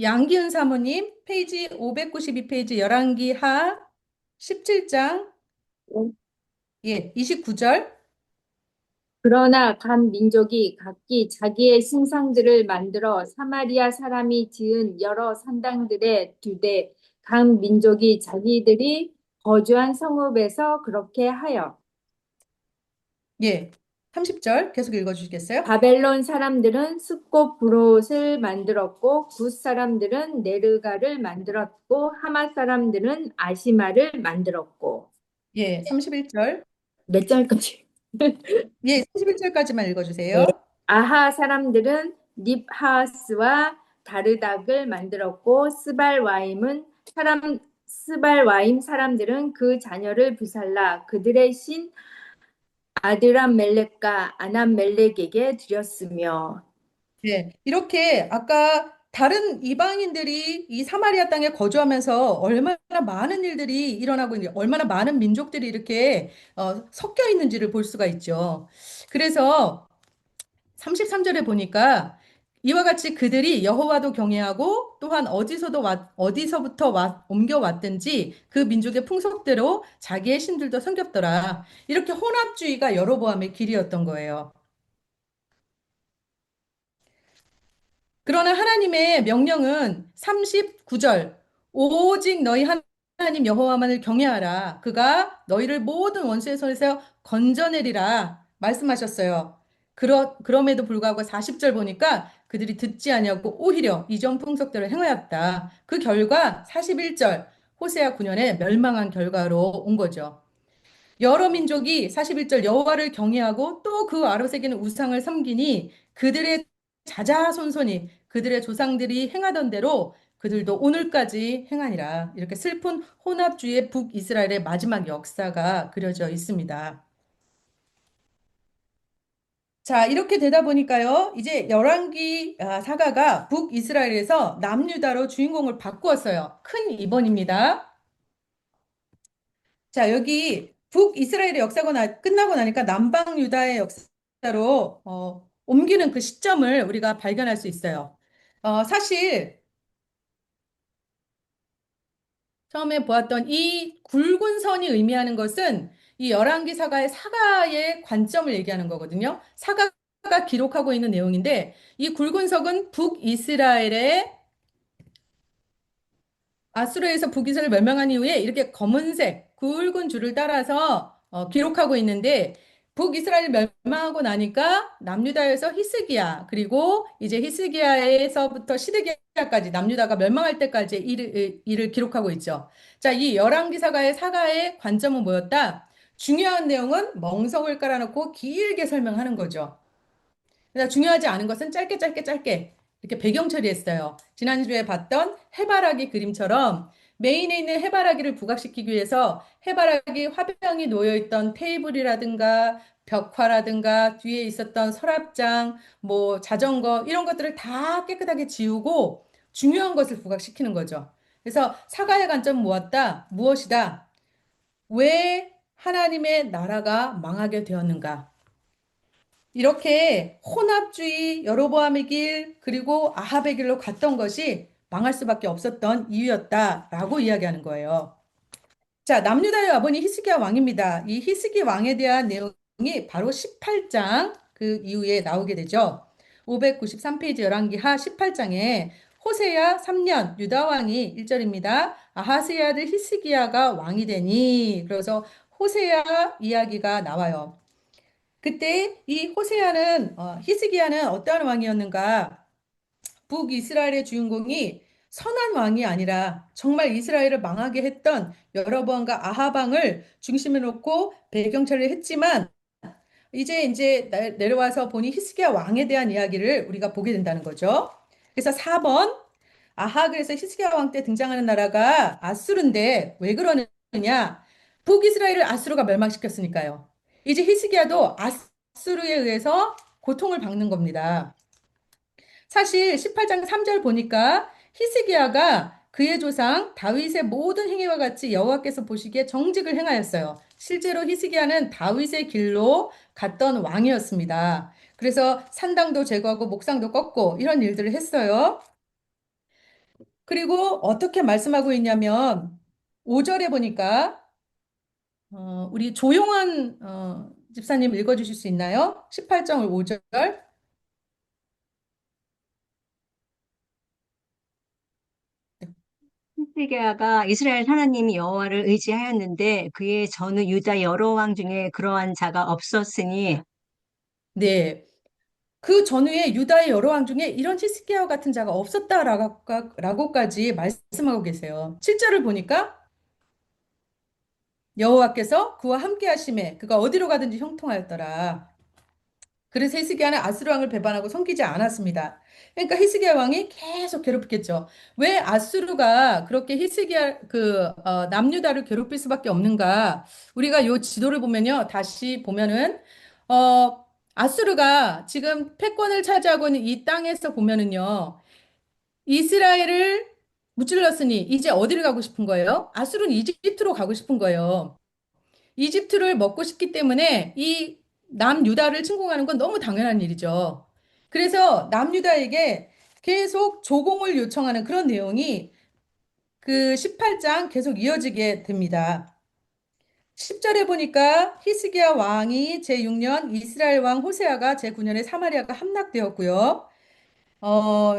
양기은 사모님, 페이지 592페이지 열왕기 하 17장, 예, 29절. 그러나 각 민족이 각기 자기의 신상들을 만들어 사마리아 사람이 지은 여러 산당들에 두되 각 민족이 자기들이 거주한 성읍에서 그렇게 하여 예, 30절 계속 읽어주시겠어요? 바벨론 사람들은 숫꽃 브롯을 만들었고 굿 사람들은 네르가를 만들었고 하맛 사람들은 아시마를 만들었고 예, 31절. 몇 절까지? 예, 31절까지만 네. 읽어주세요. 아하 사람들은 닙하스와 다르닥을 만들었고 스발와임 사람들은 그 자녀를 부살라 그들의 신 아드람멜렉과 아남멜렉에게 드렸으며 네, 이렇게 아까 다른 이방인들이 이 사마리아 땅에 거주하면서 얼마나 많은 일들이 일어나고 있는지, 얼마나 많은 민족들이 이렇게 섞여 있는지를 볼 수가 있죠. 그래서 33절에 보니까 이와 같이 그들이 여호와도 경외하고 또한 어디서부터 옮겨왔든지 그 민족의 풍속대로 자기의 신들도 섬겼더라. 이렇게 혼합주의가 여로보암의 길이었던 거예요. 그러나 하나님의 명령은 39절, 오직 너희 하나님 여호와만을 경외하라. 그가 너희를 모든 원수의 손에서 건져내리라. 말씀하셨어요. 그럼에도 불구하고 40절 보니까 그들이 듣지 아니하고 오히려 이전 풍속대로 행하였다. 그 결과 41절, 호세아 9년에 멸망한 결과로 온 거죠. 여러 민족이 41절 여호와를 경외하고 또 그 아래새기는 우상을 섬기니 그들의 자자손손이 그들의 조상들이 행하던 대로 그들도 오늘까지 행하니라. 이렇게 슬픈 혼합주의 북이스라엘의 마지막 역사가 그려져 있습니다. 자, 이렇게 되다 보니까요. 이제 열왕기 사가가 북이스라엘에서 남유다로 주인공을 바꾸었어요. 큰 이번입니다. 자, 여기 북이스라엘의 역사가 끝나고 나니까 남방 유다의 역사로 옮기는 그 시점을 우리가 발견할 수 있어요. 사실 처음에 보았던 이 굵은 선이 의미하는 것은 이 열왕기 사가의 사가의 관점을 얘기하는 거거든요. 사가가 기록하고 있는 내용인데 이 굵은 석은 북이스라엘의 아수르에서 북이스라엘 멸망한 이후에 이렇게 검은색 굵은 줄을 따라서 기록하고 있는데 북이스라엘 멸망하고 나니까 남유다에서 히스기야 그리고 이제 히스기야에서부터 시드기야까지 남유다가 멸망할 때까지 일을 기록하고 있죠. 자, 이 열왕기사가의 사가의 관점은 뭐였다? 중요한 내용은 멍석을 깔아놓고 길게 설명하는 거죠. 그래서 중요하지 않은 것은 짧게 짧게 짧게 이렇게 배경 처리했어요. 지난주에 봤던 해바라기 그림처럼 메인에 있는 해바라기를 부각시키기 위해서 해바라기 화병이 놓여있던 테이블이라든가 벽화라든가 뒤에 있었던 서랍장, 뭐 자전거 이런 것들을 다 깨끗하게 지우고 중요한 것을 부각시키는 거죠. 그래서 사과의 관점은 무엇다? 무엇이다? 왜 하나님의 나라가 망하게 되었는가? 이렇게 혼합주의 여로보암의 길 그리고 아합의 길로 갔던 것이 망할 수밖에 없었던 이유였다라고 이야기하는 거예요. 자, 남유다의 아버님 히스기야 왕입니다. 이 히스기 왕에 대한 내용이 바로 18장 그 이후에 나오게 되죠. 593페이지 열왕기 하 18장에 호세야 3년 유다 왕이 1절입니다. 아하스의 아들 히스기야가 왕이 되니 그래서 호세야 이야기가 나와요. 그때 이 호세아는 히스기야는 어떠한 왕이었는가? 북이스라엘의 주인공이 선한 왕이 아니라 정말 이스라엘을 망하게 했던 여로보암과 아합 왕을 중심에 놓고 배경 처리를 했지만 이제 내려와서 보니 히스기야 왕에 대한 이야기를 우리가 보게 된다는 거죠. 그래서 4번 그래서 히스기야 왕 때 등장하는 나라가 아수르인데 왜 그러느냐? 북이스라엘을 아수르가 멸망시켰으니까요. 이제 히스기야도 아수르에 의해서 고통을 받는 겁니다. 사실 18장 3절 보니까 히스기야가 그의 조상 다윗의 모든 행위와 같이 여호와께서 보시기에 정직을 행하였어요. 실제로 히스기야는 다윗의 길로 갔던 왕이었습니다. 그래서 산당도 제거하고 목상도 꺾고 이런 일들을 했어요. 그리고 어떻게 말씀하고 있냐면 5절에 보니까 우리 조용한 집사님 읽어주실 수 있나요? 18장 5절. 히스기야가 이스라엘 하나님 여호와를 의지하였는데 그의 전후 유다 여러 왕 중에 그러한 자가 없었으니 네. 그 전후에 유다의 여러 왕 중에 이런 히스기야와 같은 자가 없었다라고까지 말씀하고 계세요. 7절을 보니까 여호와께서 그와 함께 하심에 그가 어디로 가든지 형통하였더라. 그래서 히스기야는 아수르 왕을 배반하고 섬기지 않았습니다. 그러니까 히스기야 왕이 계속 괴롭혔겠죠. 왜 아수르가 그렇게 히스기야 남유다를 괴롭힐 수밖에 없는가? 우리가 요 지도를 보면요, 다시 보면은 아수르가 지금 패권을 차지하고 있는 이 땅에서 보면은요, 이스라엘을 무찔렀으니 이제 어디를 가고 싶은 거예요? 아수르는 이집트로 가고 싶은 거예요. 이집트를 먹고 싶기 때문에 이 남유다를 침공하는 건 너무 당연한 일이죠. 그래서 남유다에게 계속 조공을 요청하는 그런 내용이 그 18장 계속 이어지게 됩니다. 10절에 보니까 히스기야 왕이 제6년 이스라엘 왕 호세아가 제9년에 사마리아가 함락되었고요. 어,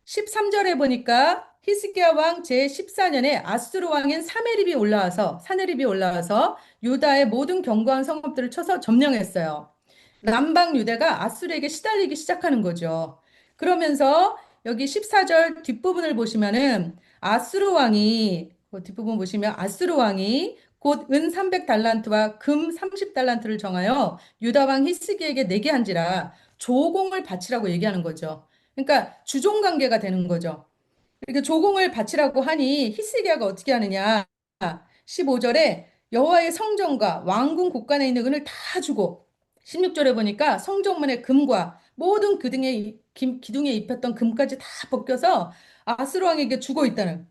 13절에 보니까 히스기야 왕 제14년에 아수르 왕인 사네립이 올라와서 유다의 모든 견고한 성읍들을 쳐서 점령했어요. 남방 유대가 아수르에게 시달리기 시작하는 거죠. 그러면서 여기 14절 뒷부분을 보시면은 아수르 왕이 그 뒷부분 보시면 아수르 왕이 곧 은 300달란트와 금 30달란트를 정하여 유다 왕 히스기에게 내게 한지라 조공을 바치라고 얘기하는 거죠. 그러니까 주종 관계가 되는 거죠. 이렇게 조공을 바치라고 하니 히스기야가 어떻게 하느냐? 15절에 여호와의 성전과 왕궁 곳간에 있는 은을 다 주고 16절에 보니까 성전문의 금과 모든 기둥에 입혔던 금까지 다 벗겨서 아스로 왕에게 주고 있다는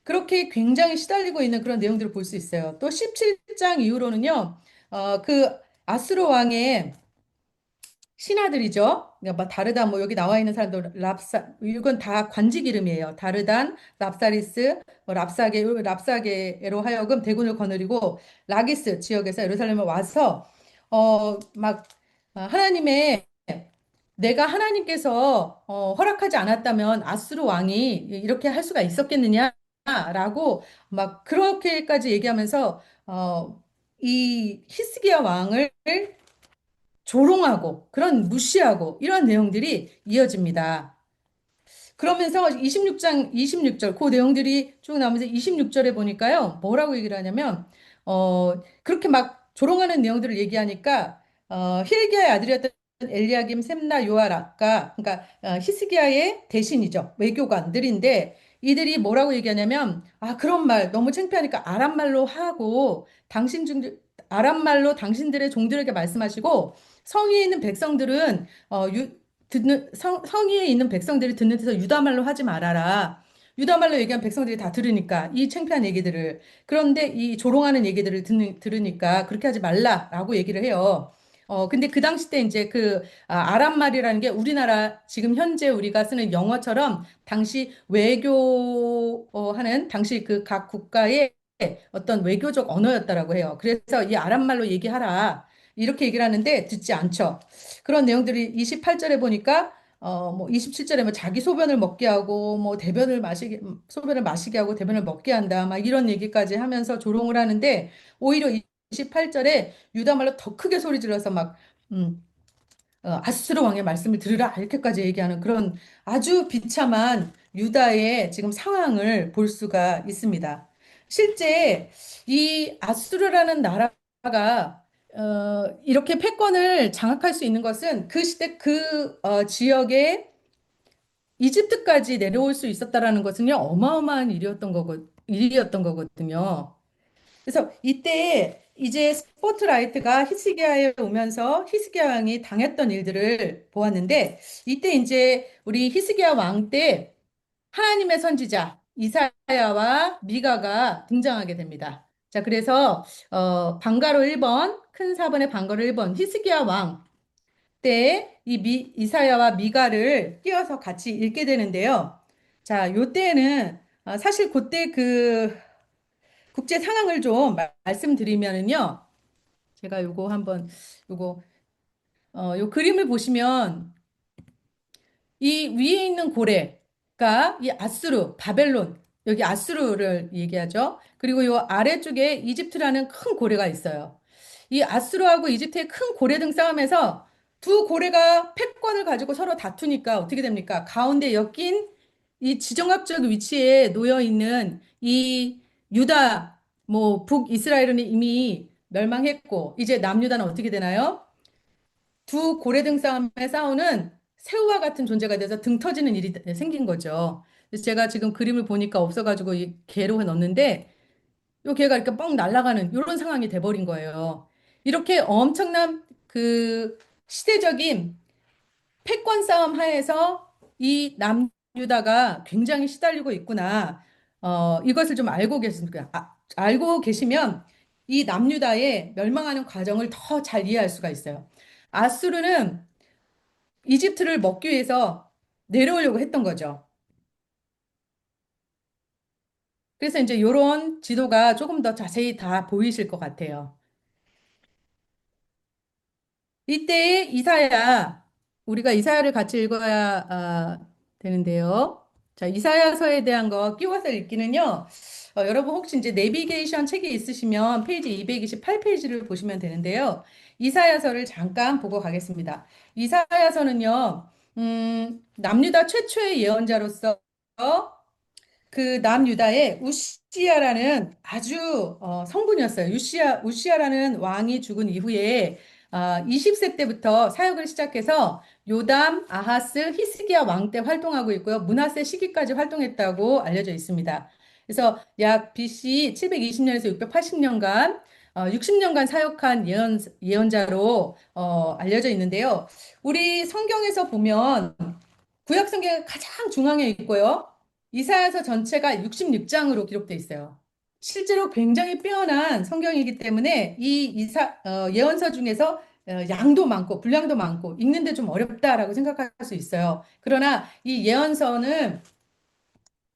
그렇게 굉장히 시달리고 있는 그런 내용들을 볼 수 있어요. 또 17장 이후로는요. 그 아스로 왕의 신하들이죠. 그러니까 뭐 다르단 뭐 여기 나와 있는 사람들 이건 다 관직 이름이에요. 다르단, 랍사리스, 뭐 랍사게로 하여금 대군을 거느리고 라기스 지역에서 예루살렘에 와서 막 하나님의 내가 하나님께서 허락하지 않았다면 아수르 왕이 이렇게 할 수가 있었겠느냐라고 막 그렇게까지 얘기하면서 이 히스기야 왕을 조롱하고 그런 무시하고 이런 내용들이 이어집니다. 그러면서 26절 그 내용들이 쭉 나오면서 26절에 보니까요. 뭐라고 얘기를 하냐면 그렇게 막 조롱하는 내용들을 얘기하니까 힐기야의 아들이었던 엘리야김, 셈나, 요아라가 그러니까 히스기야의 대신이죠. 외교관들인데 이들이 뭐라고 얘기하냐면 그런 말 너무 창피하니까 아람말로 하고 아람말로 당신들의 종들에게 말씀하시고 성위에 있는 백성들은 성위에 있는 백성들이 듣는 데서 유다말로 하지 말아라. 유다말로 얘기한 백성들이 다 들으니까 이 창피한 얘기들을 그런데 이 조롱하는 얘기들을 들으니까 그렇게 하지 말라라고 얘기를 해요. 근데 그 당시 때 이제 아람말이라는 게 우리나라 지금 현재 우리가 쓰는 영어처럼 당시 외교하는 당시 그 각 국가의 어떤 외교적 언어였다라고 해요. 그래서 이 아람말로 얘기하라. 이렇게 얘기를 하는데 듣지 않죠. 그런 내용들이 28절에 보니까 뭐 27절에 뭐 자기 소변을 먹게 하고 뭐 소변을 마시게 하고 대변을 먹게 한다. 막 이런 얘기까지 하면서 조롱을 하는데 오히려 28절에 유다말로 더 크게 소리 질러서 막 음, 아수르 왕의 말씀을 들으라 이렇게까지 얘기하는 그런 아주 비참한 유다의 지금 상황을 볼 수가 있습니다. 실제 이 아수르라는 나라가 이렇게 패권을 장악할 수 있는 것은 그 시대 지역에 이집트까지 내려올 수 있었다라는 것은요 어마어마한 일이었던 거거든요. 그래서 이때 이제 스포트라이트가 히스기야에 오면서 히스기야 왕이 당했던 일들을 보았는데 이때 이제 우리 히스기야 왕 때 하나님의 선지자 이사야와 미가가 등장하게 됩니다. 자, 그래서 방가로 1번, 큰 사번의 방가로 1번 히스기야 왕 때 이 이사야와 미가를 띄어서 같이 읽게 되는데요. 자, 요때는 사실 그때 그 국제 상황을 좀 말씀드리면은요. 제가 요거 한번 요거 요 그림을 보시면 이 위에 있는 고래가 이 아수르, 바벨론, 여기 아수르를 얘기하죠. 그리고 요 아래쪽에 이집트라는 큰 고래가 있어요. 이 아수르하고 이집트의 큰 고래 등 싸움에서 두 고래가 패권을 가지고 서로 다투니까 어떻게 됩니까? 가운데 엮인 이 지정학적 위치에 놓여 있는 이 유다, 뭐 북이스라엘은 이미 멸망했고 이제 남유다는 어떻게 되나요? 두 고래등 싸움에 싸우는 새우와 같은 존재가 돼서 등 터지는 일이 생긴 거죠. 그래서 제가 지금 그림을 보니까 없어가지고 이 개로 넣었는데 요 개가 이렇게 뻥 날아가는 이런 상황이 돼버린 거예요. 이렇게 엄청난 그 시대적인 패권 싸움 하에서 이 남유다가 굉장히 시달리고 있구나. 이것을 좀 알고 계십니까? 알고 계시면 이 남유다의 멸망하는 과정을 더 잘 이해할 수가 있어요. 아수르는 이집트를 먹기 위해서 내려오려고 했던 거죠. 그래서 이제 이런 지도가 조금 더 자세히 다 보이실 것 같아요. 이때 이사야, 우리가 이사야를 같이 읽어야 되는데요. 자, 이사야서에 대한 거 끼워서 읽기는요. 여러분 혹시 이제 내비게이션 책이 있으시면 페이지 228페이지를 보시면 되는데요. 이사야서를 잠깐 보고 가겠습니다. 이사야서는요, 남유다 최초의 예언자로서 그 남유다의 우시야라는 아주 성군이었어요. 우시야라는 왕이 죽은 이후에 20세 때부터 사역을 시작해서 요담, 아하스, 히스기야 왕 때 활동하고 있고요. 므낫세 시기까지 활동했다고 알려져 있습니다. 그래서 약 BC 720년에서 680년간 60년간 사역한 예언자로 알려져 있는데요. 우리 성경에서 보면 구약 성경의 가장 중앙에 있고요. 이사야서 전체가 66장으로 기록돼 있어요. 실제로 굉장히 빼어난 성경이기 때문에 이 예언서 중에서 양도 많고 분량도 많고 읽는데 좀 어렵다라고 생각할 수 있어요. 그러나 이 예언서는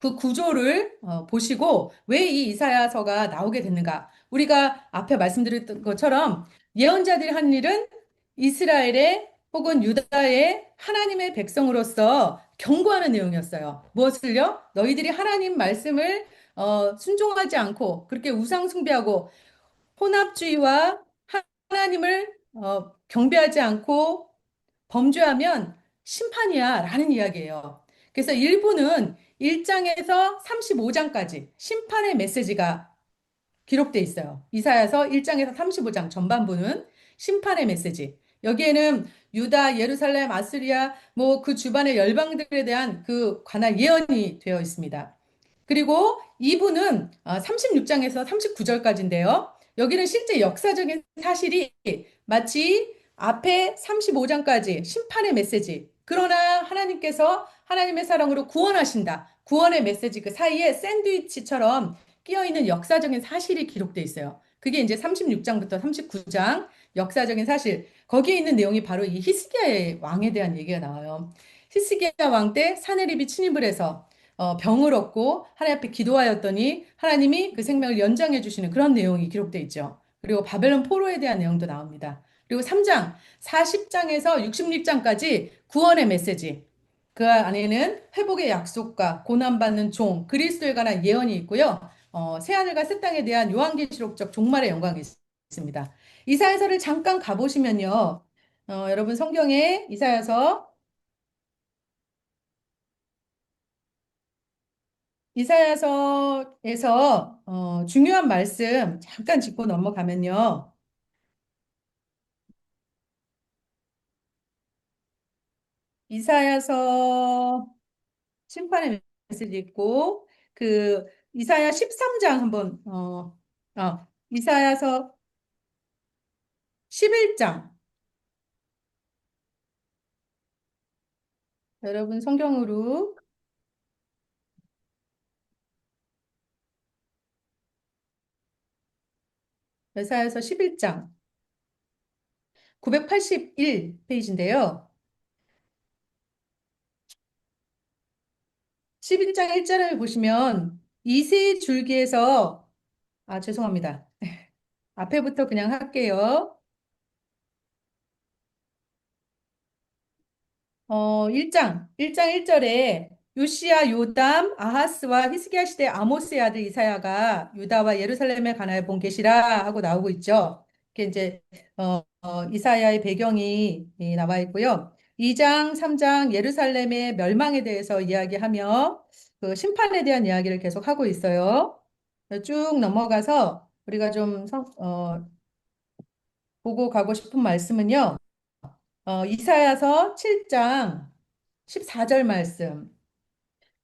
그 구조를 보시고 왜 이 이사야서가 나오게 됐는가? 우리가 앞에 말씀드렸던 것처럼 예언자들이 한 일은 이스라엘의 혹은 유다의 하나님의 백성으로서 경고하는 내용이었어요. 무엇을요? 너희들이 하나님 말씀을 순종하지 않고 그렇게 우상 숭배하고 혼합주의와 하나님을 경배하지 않고 범죄하면 심판이야 라는 이야기예요. 그래서 일부는 1장에서 35장까지 심판의 메시지가 기록돼 있어요. 이사야서 1장에서 35장 전반부는 심판의 메시지. 여기에는 유다, 예루살렘, 아스리아, 뭐 그 주변의 열방들에 대한 그 관할 예언이 되어 있습니다. 그리고 2부는 36장에서 39절까지인데요. 여기는 실제 역사적인 사실이 마치 앞에 35장까지 심판의 메시지. 그러나 하나님께서 하나님의 사랑으로 구원하신다. 구원의 메시지 그 사이에 샌드위치처럼 끼어 있는 역사적인 사실이 기록돼 있어요. 그게 이제 36장부터 39장 역사적인 사실. 거기에 있는 내용이 바로 이 히스기야의 왕에 대한 얘기가 나와요. 히스기야 왕 때 사네립이 침입을 해서 병을 얻고 하나님 앞에 기도하였더니 하나님이 그 생명을 연장해 주시는 그런 내용이 기록돼 있죠. 그리고 바벨론 포로에 대한 내용도 나옵니다. 그리고 3장, 40장에서 66장까지 구원의 메시지. 그 안에는 회복의 약속과 고난받는 종, 그리스도에 관한 예언이 있고요. 새하늘과 새 땅에 대한 요한계시록적 종말의 영광이 있습니다. 이사야서를 잠깐 가보시면요. 여러분 성경에 이사야서에서 중요한 말씀 잠깐 짚고 넘어가면요. 이사야서 심판의 메시지 있고 그 이사야 13장 한번 이사야서 11장. 여러분 성경으로 여사야서 11장 981페이지인데요. 11장 1절을 보시면 이세 줄기에서 죄송합니다. 앞에부터 그냥 할게요. 1장 1절에 요시야, 요담, 아하스와 히스기야 시대 아모스의 아들 이사야가 유다와 예루살렘에 관하여 본 계시라 하고 나오고 있죠. 이게 이제 이사야의 배경이 나와 있고요. 2장, 3장 예루살렘의 멸망에 대해서 이야기하며 그 심판에 대한 이야기를 계속 하고 있어요. 쭉 넘어가서 우리가 좀 보고 가고 싶은 말씀은요. 이사야서 7장 14절 말씀.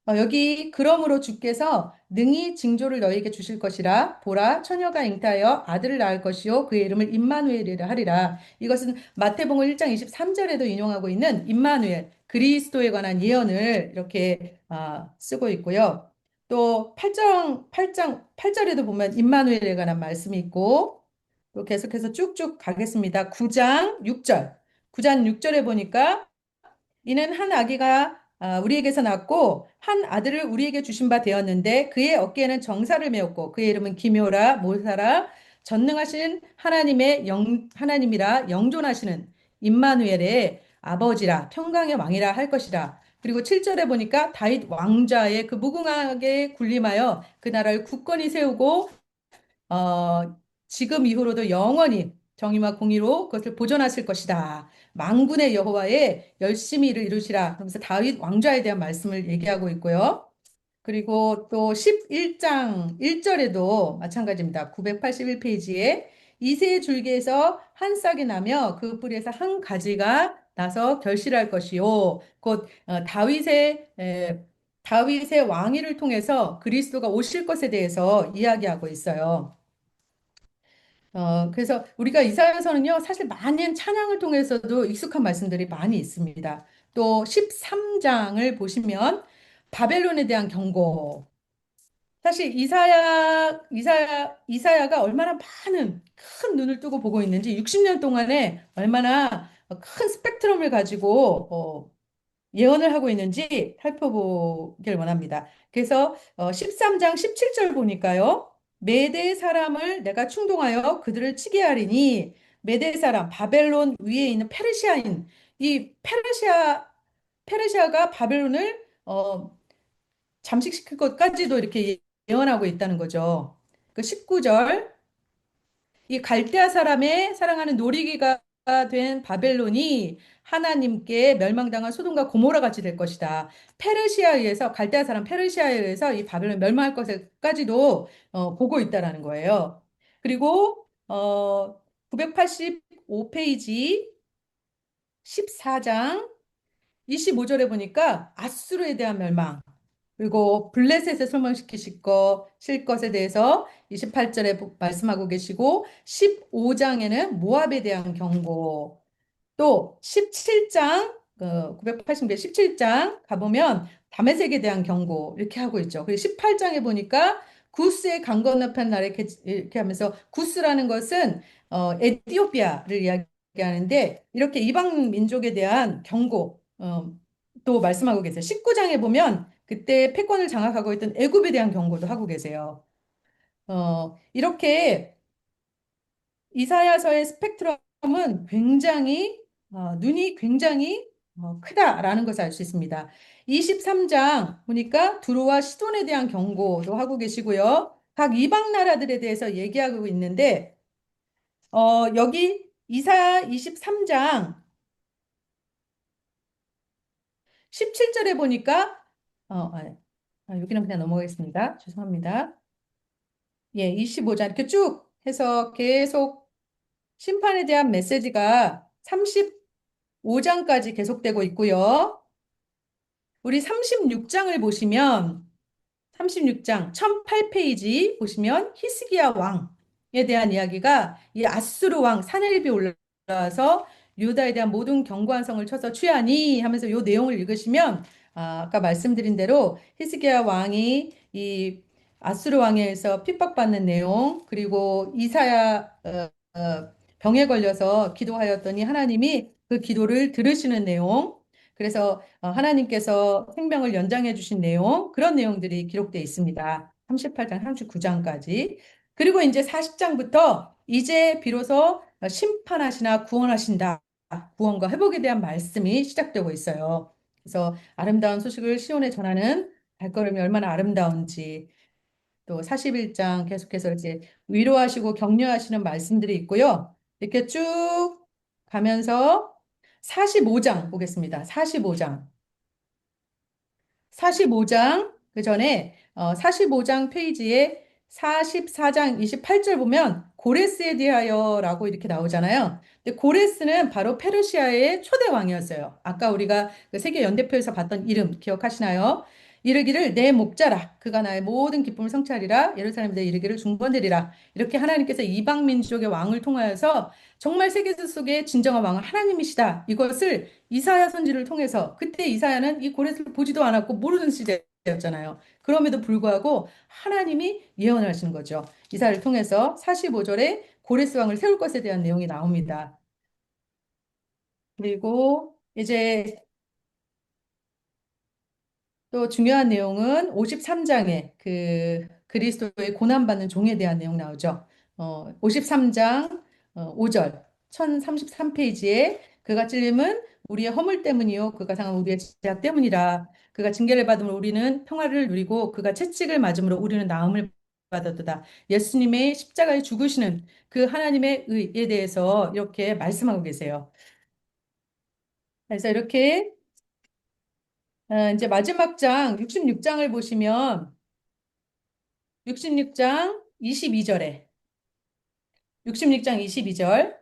여기 그러므로 주께서 능히 징조를 너희에게 주실 것이라 보라 처녀가 잉타하여 아들을 낳을 것이요 그의 이름을 임마누엘이라 하리라. 이것은 마태복음 1장 23절에도 인용하고 있는 임마누엘 그리스도에 관한 예언을 이렇게 쓰고 있고요. 또 8절에도 보면 임마누엘에 관한 말씀이 있고 또 계속해서 쭉쭉 가겠습니다. 9장 6절. 9장 6절에 보니까 이는 한 아기가 우리에게서 낳고 한 아들을 우리에게 주신 바 되었는데 그의 어깨에는 정사를 메었고 그의 이름은 기묘라 모사라 전능하신 하나님이라 영존하시는 임마누엘의 아버지라 평강의 왕이라 할 것이라. 그리고 7절에 보니까 다윗 왕자의 그 무궁하게 군림하여 그 나라를 굳건히 세우고 지금 이후로도 영원히 정의와 공의로 그것을 보존하실 것이다. 만군의 여호와의 열심히 일을 이루시라. 그러면서 다윗 왕좌에 대한 말씀을 얘기하고 있고요. 그리고 또 11장 1절에도 마찬가지입니다. 981페이지에 이새의 줄기에서 한 싹이 나며 그 뿌리에서 한 가지가 나서 결실할 것이요. 곧 다윗의 왕위를 통해서 그리스도가 오실 것에 대해서 이야기하고 있어요. 그래서 우리가 이사야서는요, 사실 많은 찬양을 통해서도 익숙한 말씀들이 많이 있습니다. 또 13장을 보시면 바벨론에 대한 경고. 사실 이사야가 얼마나 많은 큰 눈을 뜨고 보고 있는지 60년 동안에 얼마나 큰 스펙트럼을 가지고 예언을 하고 있는지 살펴보길 원합니다. 그래서 13장 17절 보니까요. 메대 사람을 내가 충동하여 그들을 치게 하리니 메대 사람 바벨론 위에 있는 페르시아인 이 페르시아가 바벨론을 잠식시킬 것까지도 이렇게 예언하고 있다는 거죠. 그 19절 이 갈대아 사람의 사랑하는 놀이기가 된 바벨론이 하나님께 멸망당한 소돔과 고모라 같이 될 것이다. 페르시아에 의해서 갈대아 사람 페르시아에 의해서 이 바벨론 멸망할 것까지도 보고 있다라는 거예요. 그리고 985페이지 14장 25절에 보니까 아수르에 대한 멸망 그리고 블레셋을 소멸시키실 실 것에 대해서 28절에 말씀하고 계시고 15장에는 모압에 대한 경고 또 17장 980배 17장 가보면 다메섹에 대한 경고 이렇게 하고 있죠. 그리고 18장에 보니까 구스의 강 건너편 나라 이렇게 하면서 구스라는 것은 에티오피아를 이야기하는데 이렇게 이방 민족에 대한 경고 또 말씀하고 계세요. 19장에 보면 그때 패권을 장악하고 있던 애굽에 대한 경고도 하고 계세요. 이렇게 이사야서의 스펙트럼은 굉장히 눈이 굉장히 크다라는 것을 알 수 있습니다. 23장 보니까 두로와 시돈에 대한 경고도 하고 계시고요. 각 이방 나라들에 대해서 얘기하고 있는데 여기 이사야 23장 17절에 보니까 여기는 그냥 넘어가겠습니다. 죄송합니다. 예, 25장 이렇게 쭉 해서 계속 심판에 대한 메시지가 35장까지 계속되고 있고요. 우리 36장을 보시면 36장 1008페이지 보시면 히스기야 왕 대한 이야기가 이 아수르 왕 사네립이 올라와서 유다에 대한 모든 견고한 성을 쳐서 취하니 하면서 요 내용을 읽으시면 아까 말씀드린 대로 히스기야 왕이 이 아수르 왕에 의해서 핍박받는 내용 그리고 이사야 병에 걸려서 기도하였더니 하나님이 그 기도를 들으시는 내용 그래서 하나님께서 생명을 연장해 주신 내용 그런 내용들이 기록되어 있습니다. 38장, 39장까지. 그리고 이제 40장부터 이제 비로소 심판하시나 구원하신다. 구원과 회복에 대한 말씀이 시작되고 있어요. 그래서 아름다운 소식을 시온에 전하는 발걸음이 얼마나 아름다운지 또 41장 계속해서 이제 위로하시고 격려하시는 말씀들이 있고요. 이렇게 쭉 가면서 45장 보겠습니다. 45장. 45장 그 전에 45장 페이지에 44장 28절 보면 고레스에 대하여라고 이렇게 나오잖아요. 근데 고레스는 바로 페르시아의 초대 왕이었어요. 아까 우리가 그 세계 연대표에서 봤던 이름 기억하시나요? 이르기를 내 목자라 그가 나의 모든 기쁨을 성취하리라 예루살렘에 대해 이르기를 중본되리라 이렇게 하나님께서 이방 민족의 왕을 통하여서 정말 세계 속의 진정한 왕은 하나님이시다. 이것을 이사야 선지를 통해서 그때 이사야는 이 고레스를 보지도 않았고 모르는 시대였잖아요. 그럼에도 불구하고 하나님이 예언을 하시는 거죠. 이사야를 통해서 45절에 고레스 왕을 세울 것에 대한 내용이 나옵니다. 그리고 이제 또 중요한 내용은 53장에 그 그리스도의 고난받는 종에 대한 내용 나오죠. 53장 5절 1033페이지에 그가 찔림은 우리의 허물 때문이요 그가 상한 우리의 죄악 때문이라 그가 징계를 받음으로 우리는 평화를 누리고 그가 채찍을 맞음으로 우리는 나음을 받았도다. 예수님의 십자가에 죽으시는 그 하나님의 의에 대해서 이렇게 말씀하고 계세요. 그래서 이렇게 이제 마지막 장 66장을 보시면 66장 22절에 66장 22절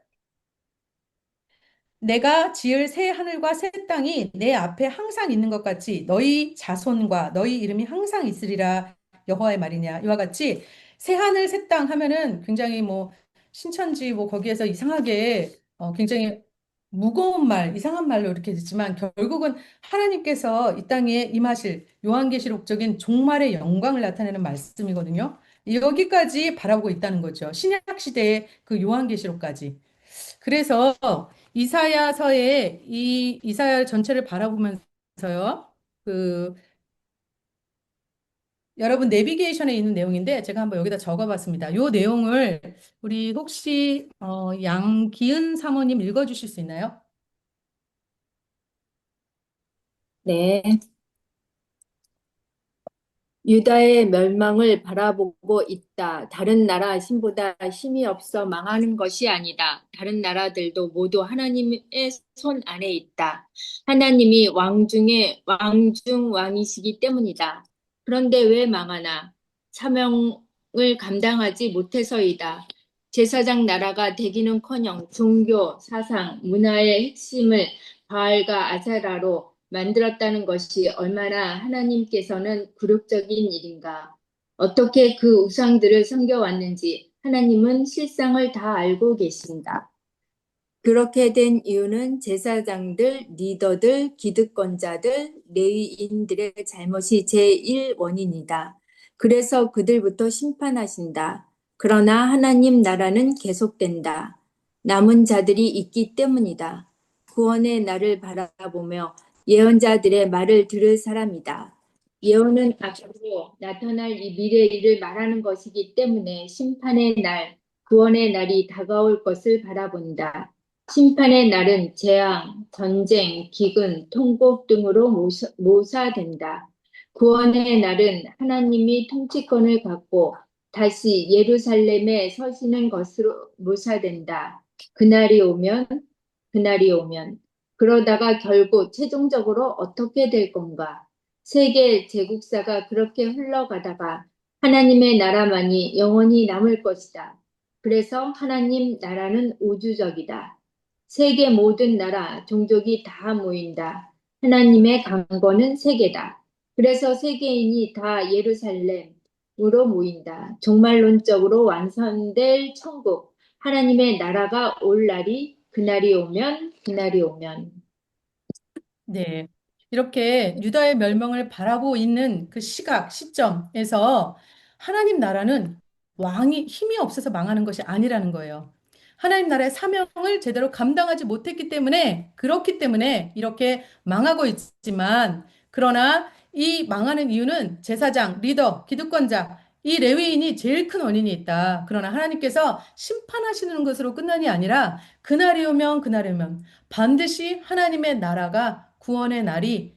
내가 지을 새 하늘과 새 땅이 내 앞에 항상 있는 것 같이 너희 자손과 너희 이름이 항상 있으리라 여호와의 말이냐 이와 같이 새 하늘 새 땅 하면은 굉장히 뭐 신천지 뭐 거기에서 이상하게 굉장히 무거운 말 이상한 말로 이렇게 듣지만 결국은 하나님께서 이 땅에 임하실 요한계시록적인 종말의 영광을 나타내는 말씀이거든요. 여기까지 바라보고 있다는 거죠. 신약 시대의 그 요한계시록까지. 그래서 이사야서의 이 이사야 전체를 바라보면서요. 그 여러분 내비게이션에 있는 내용인데 제가 한번 여기다 적어봤습니다. 요 내용을 우리 혹시 양기은 사모님 읽어주실 수 있나요? 네. 유다의 멸망을 바라보고 있다. 다른 나라 신보다 힘이 없어 망하는 것이 아니다. 다른 나라들도 모두 하나님의 손 안에 있다. 하나님이 왕중 왕이시기 때문이다. 그런데 왜 망하나? 사명을 감당하지 못해서이다. 제사장 나라가 되기는커녕 종교, 사상, 문화의 핵심을 바알과 아세라로 만들었다는 것이 얼마나 하나님께서는 굴욕적인 일인가. 어떻게 그 우상들을 섬겨왔는지 하나님은 실상을 다 알고 계신다. 그렇게 된 이유는 제사장들, 리더들, 기득권자들, 레위인들의 잘못이 제일 원인이다. 그래서 그들부터 심판하신다. 그러나 하나님 나라는 계속된다. 남은 자들이 있기 때문이다. 구원의 날을 바라보며 예언자들의 말을 들을 사람이다. 예언은 앞으로 나타날 이 미래 일을 말하는 것이기 때문에 심판의 날, 구원의 날이 다가올 것을 바라본다. 심판의 날은 재앙, 전쟁, 기근, 통곡 등으로 모사된다. 구원의 날은 하나님이 통치권을 갖고 다시 예루살렘에 서시는 것으로 묘사된다. 그날이 오면, 그날이 오면, 그러다가 결국 최종적으로 어떻게 될 건가? 세계 제국사가 그렇게 흘러가다가 하나님의 나라만이 영원히 남을 것이다. 그래서 하나님 나라는 우주적이다. 세계 모든 나라, 종족이 다 모인다. 하나님의 강권은 세계다. 그래서 세계인이 다 예루살렘, 모인다. 종말론적으로 완성될 천국, 하나님의 나라가 올 날이 그날이 오면. 네. 이렇게 유다의 멸망을 바라고 있는 그 시각, 시점에서 하나님 나라는 왕이 힘이 없어서 망하는 것이 아니라는 거예요. 하나님 나라의 사명을 제대로 감당하지 못했기 때문에, 그렇기 때문에 이렇게 망하고 있지만, 그러나 이 망하는 이유는 제사장, 리더, 기득권자, 이 레위인이 제일 큰 원인이 있다. 그러나 하나님께서 심판하시는 것으로 끝난이 아니라, 그날이 오면 반드시 하나님의 나라가 구원의 날이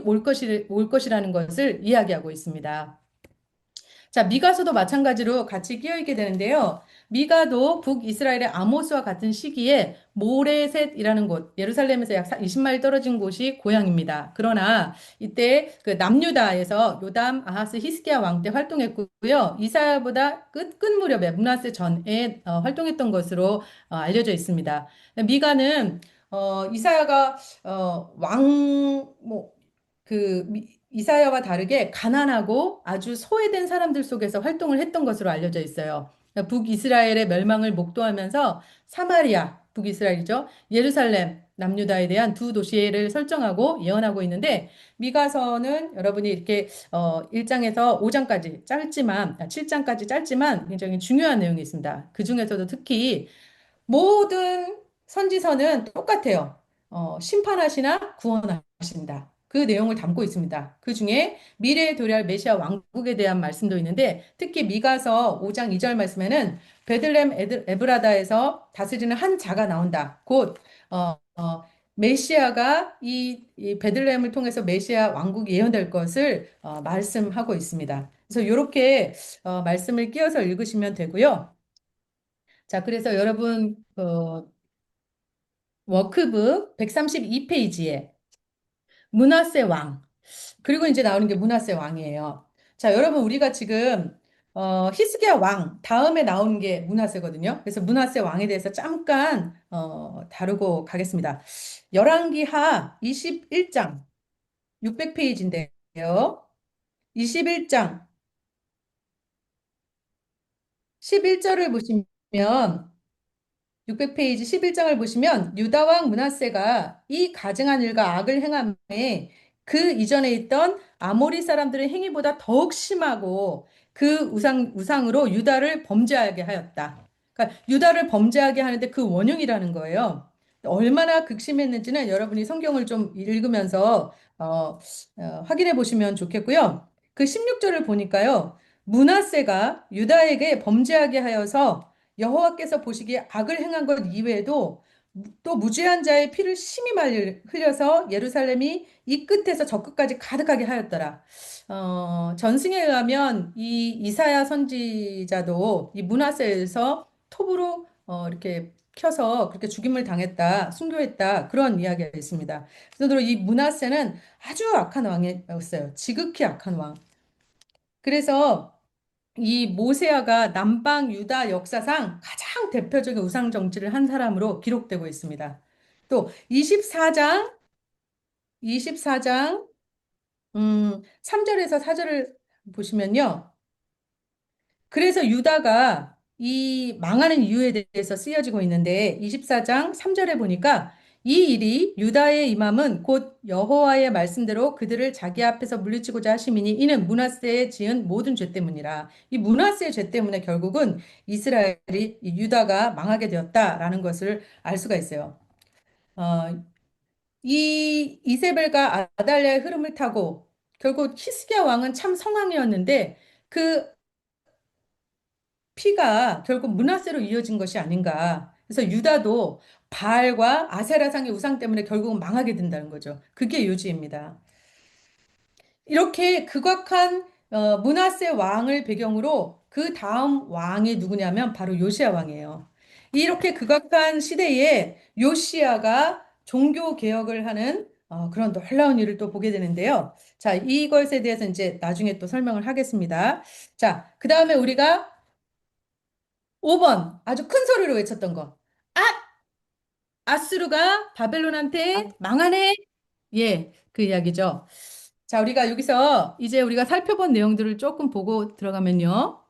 올 것이라는 것을 이야기하고 있습니다. 자, 미가서도 마찬가지로 같이 끼어 있게 되는데요. 미가도 북이스라엘의 아모스와 같은 시기에 모레셋이라는 곳, 예루살렘에서 약 20마일 떨어진 곳이 고향입니다. 그러나 이때 그 남유다에서 요담, 아하스, 히스기야 왕 때 활동했고요. 이사야보다 끝 무렵에 므낫세 전에 활동했던 것으로 알려져 있습니다. 미가는 이사야가 이사야와 다르게 가난하고 아주 소외된 사람들 속에서 활동을 했던 것으로 알려져 있어요. 북이스라엘의 멸망을 목도하면서 사마리아, 북이스라엘이죠. 예루살렘, 남유다에 대한 두 도시를 설정하고 예언하고 있는데 미가서는 여러분이 이렇게 1장에서 5장까지 짧지만 7장까지 짧지만 굉장히 중요한 내용이 있습니다. 그 중에서도 특히 모든 선지서는 똑같아요. 심판하시나 구원하신다. 그 내용을 담고 있습니다. 그 중에 미래에 도래할 메시아 왕국에 대한 말씀도 있는데 특히 미가서 5장 2절 말씀에는 베들렘 에브라다에서 다스리는 한 자가 나온다. 곧 메시아가 이 베들레헴을 통해서 메시아 왕국이 예언될 것을 말씀하고 있습니다. 그래서 이렇게 말씀을 끼워서 읽으시면 되고요. 자, 그래서 여러분 워크북 132페이지에 문하세 왕 그리고 이제 나오는 게 문하세 왕이에요. 자, 여러분 우리가 지금 히스기야 왕 다음에 나오는 게 문하세거든요. 그래서 문하세 왕에 대해서 잠깐 다루고 가겠습니다. 열왕기하 21장 600페이지인데요. 21장 11절을 보시면 600페이지 11장을 보시면 유다 왕 므낫세가 이 가증한 일과 악을 행함에 그 이전에 있던 아모리 사람들의 행위보다 더욱 심하고 그 우상으로 유다를 범죄하게 하였다. 그러니까 유다를 범죄하게 하는데 그 원흉이라는 거예요. 얼마나 극심했는지는 여러분이 성경을 좀 읽으면서 확인해 보시면 좋겠고요. 그 16절을 보니까요. 므낫세가 유다에게 범죄하게 하여서 여호와께서 보시기에 악을 행한 것 이외에도 또 무죄한 자의 피를 심히 많이 흘려서 예루살렘이 이 끝에서 저 끝까지 가득하게 하였더라. 전승에 의하면 이 이사야 선지자도 이 므낫세에서 톱으로 이렇게 켜서 그렇게 죽임을 당했다, 순교했다 그런 이야기가 있습니다. 그래서 이 므낫세는 아주 악한 왕이었어요. 지극히 악한 왕. 그래서 이 모세아가 남방 유다 역사상 가장 대표적인 우상 정치를 한 사람으로 기록되고 있습니다. 또 24장 3절에서 4절을 보시면요. 그래서 유다가 이 망하는 이유에 대해서 쓰여지고 있는데 24장 3절에 보니까 이 일이 유다의 임함은 곧 여호와의 말씀대로 그들을 자기 앞에서 물리치고자 하심이니 이는 므낫세에 지은 모든 죄 때문이라. 이 므낫세의 죄 때문에 결국은 이스라엘이 이 유다가 망하게 되었다라는 것을 알 수가 있어요. 어, 이 이세벨과 아달랴의 흐름을 타고 결국 히스기야 왕은 참 성왕이었는데 그 피가 결국 므낫세로 이어진 것이 아닌가. 그래서 유다도 바알과 아세라상의 우상 때문에 결국은 망하게 된다는 거죠. 그게 요지입니다. 이렇게 극악한 므낫세 왕을 배경으로 그 다음 왕이 누구냐면 바로 요시야 왕이에요. 이렇게 극악한 시대에 요시야가 종교 개혁을 하는 그런 놀라운 일을 또 보게 되는데요. 자, 이것에 대해서 이제 나중에 또 설명을 하겠습니다. 자, 그 다음에 우리가 5번 아주 큰 소리로 외쳤던 거. 아, 아수르가 바벨론한테 망하네. 예, 그 이야기죠. 자, 우리가 여기서 이제 우리가 살펴본 내용들을 조금 보고 들어가면요.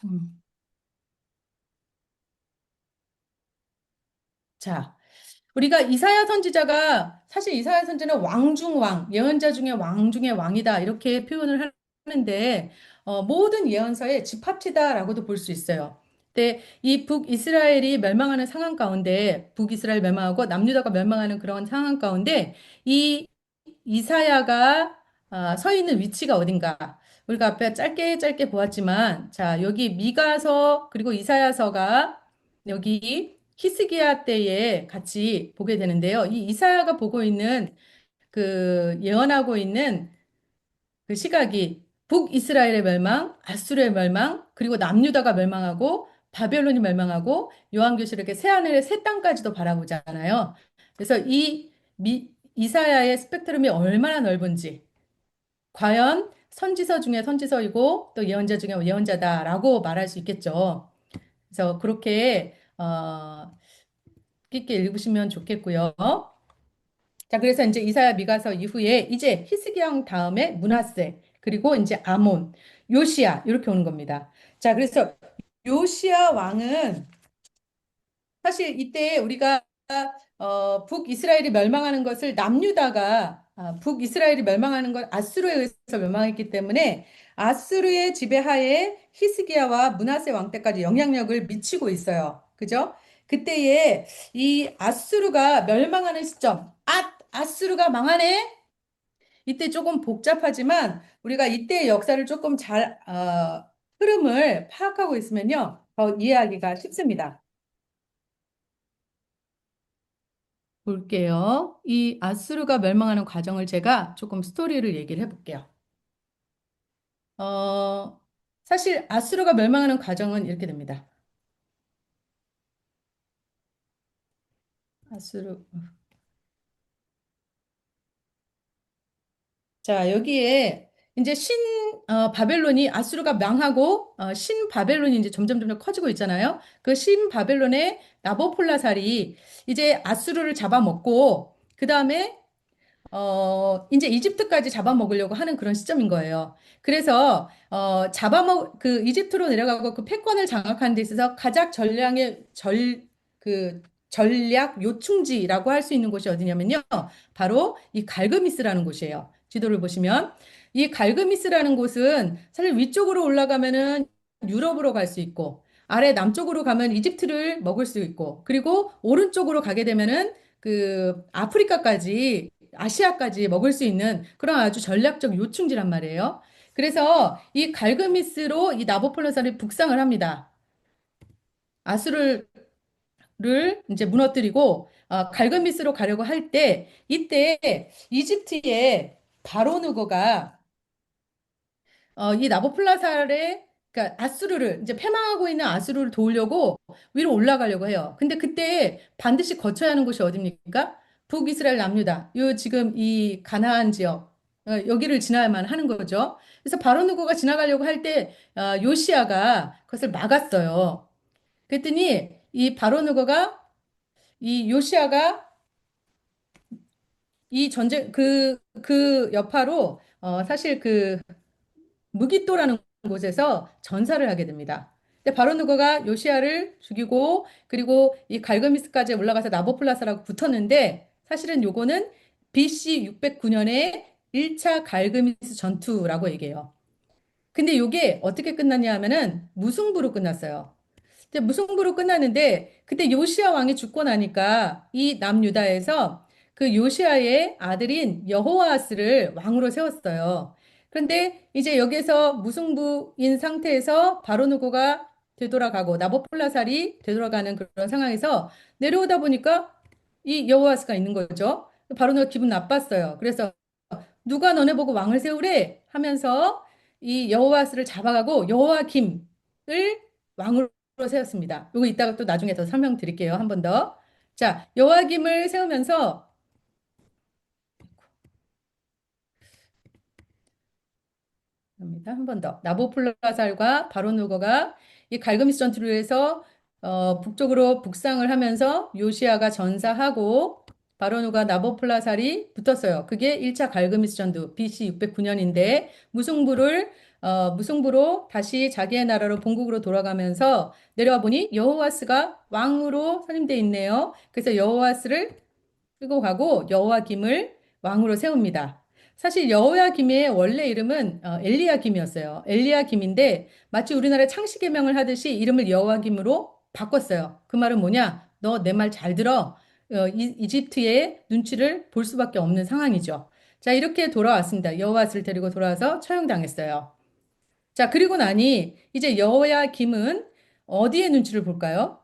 음. 자, 우리가 이사야 선지자가 사실 이사야 선지는 왕 중 왕, 예언자 중에 왕 중에 왕이다 이렇게 표현을 하는데 모든 예언서의 집합체다라고도 볼 수 있어요. 근데 이 북이스라엘이 멸망하는 상황 가운데 북이스라엘 멸망하고 남유다가 멸망하는 그런 상황 가운데 이 이사야가 서 있는 위치가 어딘가? 우리가 앞에 짧게 짧게 보았지만 자, 여기 미가서 그리고 이사야서가 여기 히스기야 때에 같이 보게 되는데요. 이 이사야가 보고 있는 그 예언하고 있는 그 시각이 북이스라엘의 멸망, 아수르의 멸망, 그리고 남유다가 멸망하고 바벨론이 멸망하고 요한계시록의 새하늘의 새 땅까지도 바라보잖아요. 그래서 이사야의 스펙트럼이 얼마나 넓은지 과연 선지서 중에 선지서이고 또 예언자 중에 예언자다라고 말할 수 있겠죠. 그래서 그렇게 깊게 읽으시면 좋겠고요. 자, 그래서 이제 이사야 미가서 이후에 이제 히스기야 왕 다음에 므낫세 그리고 이제 아몬, 요시야 이렇게 오는 겁니다. 자, 그래서 요시야 왕은 사실 이때 우리가 북이스라엘이 멸망하는 것을 남유다가 북이스라엘이 멸망하는 걸 아수르에 의해서 멸망했기 때문에 아수르의 지배하에 히스기야와 므낫세 왕 때까지 영향력을 미치고 있어요. 그죠? 그때에 이 아수르가 멸망하는 시점, 아수르가 망하네? 이때 조금 복잡하지만 우리가 이때의 역사를 조금 잘 흐름을 파악하고 있으면요, 더 이해하기가 쉽습니다. 볼게요. 이 아수르가 멸망하는 과정을 제가 조금 스토리를 얘기를 해볼게요. 어, 사실 아수르가 멸망하는 과정은 이렇게 됩니다. 아수르. 자, 여기에 이제 바벨론이 아수르가 망하고 신 바벨론이 이제 점점 커지고 있잖아요. 그 신 바벨론의 나보폴라살이 이제 아수르를 잡아먹고 그 다음에 이제 이집트까지 잡아먹으려고 하는 그런 시점인 거예요. 그래서, 그 이집트로 내려가고 그 패권을 장악하는 데 있어서 가장 그, 전략 요충지라고 할 수 있는 곳이 어디냐면요. 바로 이 갈그미스라는 곳이에요. 지도를 보시면. 이 갈그미스라는 곳은 사실 위쪽으로 올라가면은 유럽으로 갈 수 있고, 아래 남쪽으로 가면 이집트를 먹을 수 있고, 그리고 오른쪽으로 가게 되면은 그 아프리카까지 아시아까지 먹을 수 있는 그런 아주 전략적 요충지란 말이에요. 그래서 이 갈그미스로 이 나보폴라살이 북상을 합니다. 아수르를 이제 무너뜨리고 갈그미스로 가려고 할 때 이때 이집트의 바로누고가 이 나보플라살의 그러니까 아수르를 이제 패망하고 있는 아수르를 도우려고 위로 올라가려고 해요. 근데 그때 반드시 거쳐야 하는 곳이 어딥니까? 북이스라엘 남유다. 요 지금 이 가나안 지역 여기를 지나야만 하는 거죠. 그래서 바로 누고가 지나가려고 할 때 요시아가 그것을 막았어요. 그랬더니 이 바로 누고가 이 요시아가 이 전쟁 그 여파로 사실 그 무기또라는 곳에서 전사를 하게 됩니다. 근데 바로 누가가 요시아를 죽이고 그리고 이 갈그미스까지 올라가서 나보플라사라고 붙었는데 사실은 요거는 BC 609년에 1차 갈그미스 전투라고 얘기해요. 근데 요게 어떻게 끝났냐 하면은 무승부로 끝났어요. 이제 무승부로 끝났는데 그때 요시아 왕이 죽고 나니까 이 남유다에서 그 요시아의 아들인 여호아스를 왕으로 세웠어요. 그런데 이제 여기서 무승부인 상태에서 바로누고가 되돌아가고 나보폴라살이 되돌아가는 그런 상황에서 내려오다 보니까 이 여호아스가 있는 거죠. 바로누가 기분 나빴어요. 그래서 누가 너네 보고 왕을 세우래 하면서 이 여호와스를 잡아가고 여호와김을 왕으로 세웠습니다. 이거 이따가 또 나중에 더 설명드릴게요. 한 번 더. 자, 여호와김을 세우면서 합니다. 한 번 더. 나보폴라살과 바로누고가 이 갈그미스 전투를 해서 북쪽으로 북상을 하면서 요시아가 전사하고 바로누가 나보폴라살이 붙었어요. 그게 1차 갈그미스 전투 BC 609년인데 무승부로 다시 자기의 나라로 본국으로 돌아가면서 내려와 보니 여호와스가 왕으로 선임돼 있네요. 그래서 여호와스를 끌고 가고 여호와김을 왕으로 세웁니다. 사실 여호야김의 원래 이름은 엘리야김이었어요. 엘리야김인데 마치 우리나라 창씨개명을 하듯이 이름을 여호와김으로 바꿨어요. 그 말은 뭐냐? 너 내 말 잘 들어. 이집트의 눈치를 볼 수밖에 없는 상황이죠. 자, 이렇게 돌아왔습니다. 여호와스를 데리고 돌아와서 처형당했어요. 자, 그리고 나니 이제 여호야김은 어디에 눈치를 볼까요?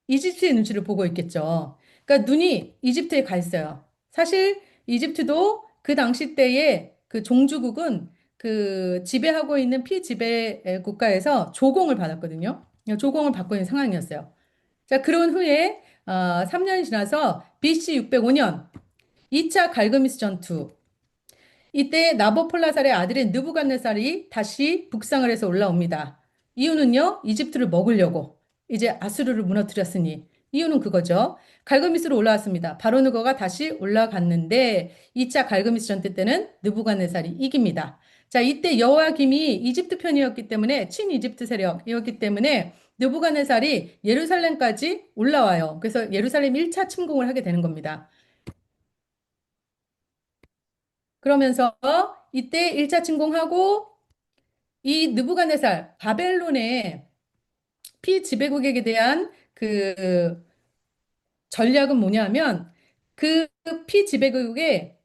이집트의 눈치를 보고 있겠죠. 그러니까 눈이 이집트에 가 있어요. 사실 이집트도 그 당시 때에 그 종주국은 그 지배하고 있는 피지배 국가에서 조공을 받았거든요. 조공을 받고 있는 상황이었어요. 자, 그런 후에 3년이 지나서 BC 605년 2차 갈그미스 전투. 이때 나보폴라살의 아들인 느부갓네살이 다시 북상을 해서 올라옵니다. 이유는요, 이집트를 먹으려고. 이제 아수르를 무너뜨렸으니. 이유는 그거죠. 갈그미스로 올라왔습니다. 바로누거가 다시 올라갔는데 2차 갈그미스 전투 때는 느부갓네살이 이깁니다. 자, 이때 여호야김이 이집트 편이었기 때문에 친이집트 세력이었기 때문에 느부갓네살이 예루살렘까지 올라와요. 그래서 예루살렘 1차 침공을 하게 되는 겁니다. 그러면서 이때 1차 침공하고 이 느부갓네살 바벨론의 피지배국에 대한 그 전략은 뭐냐면 그 피지배국에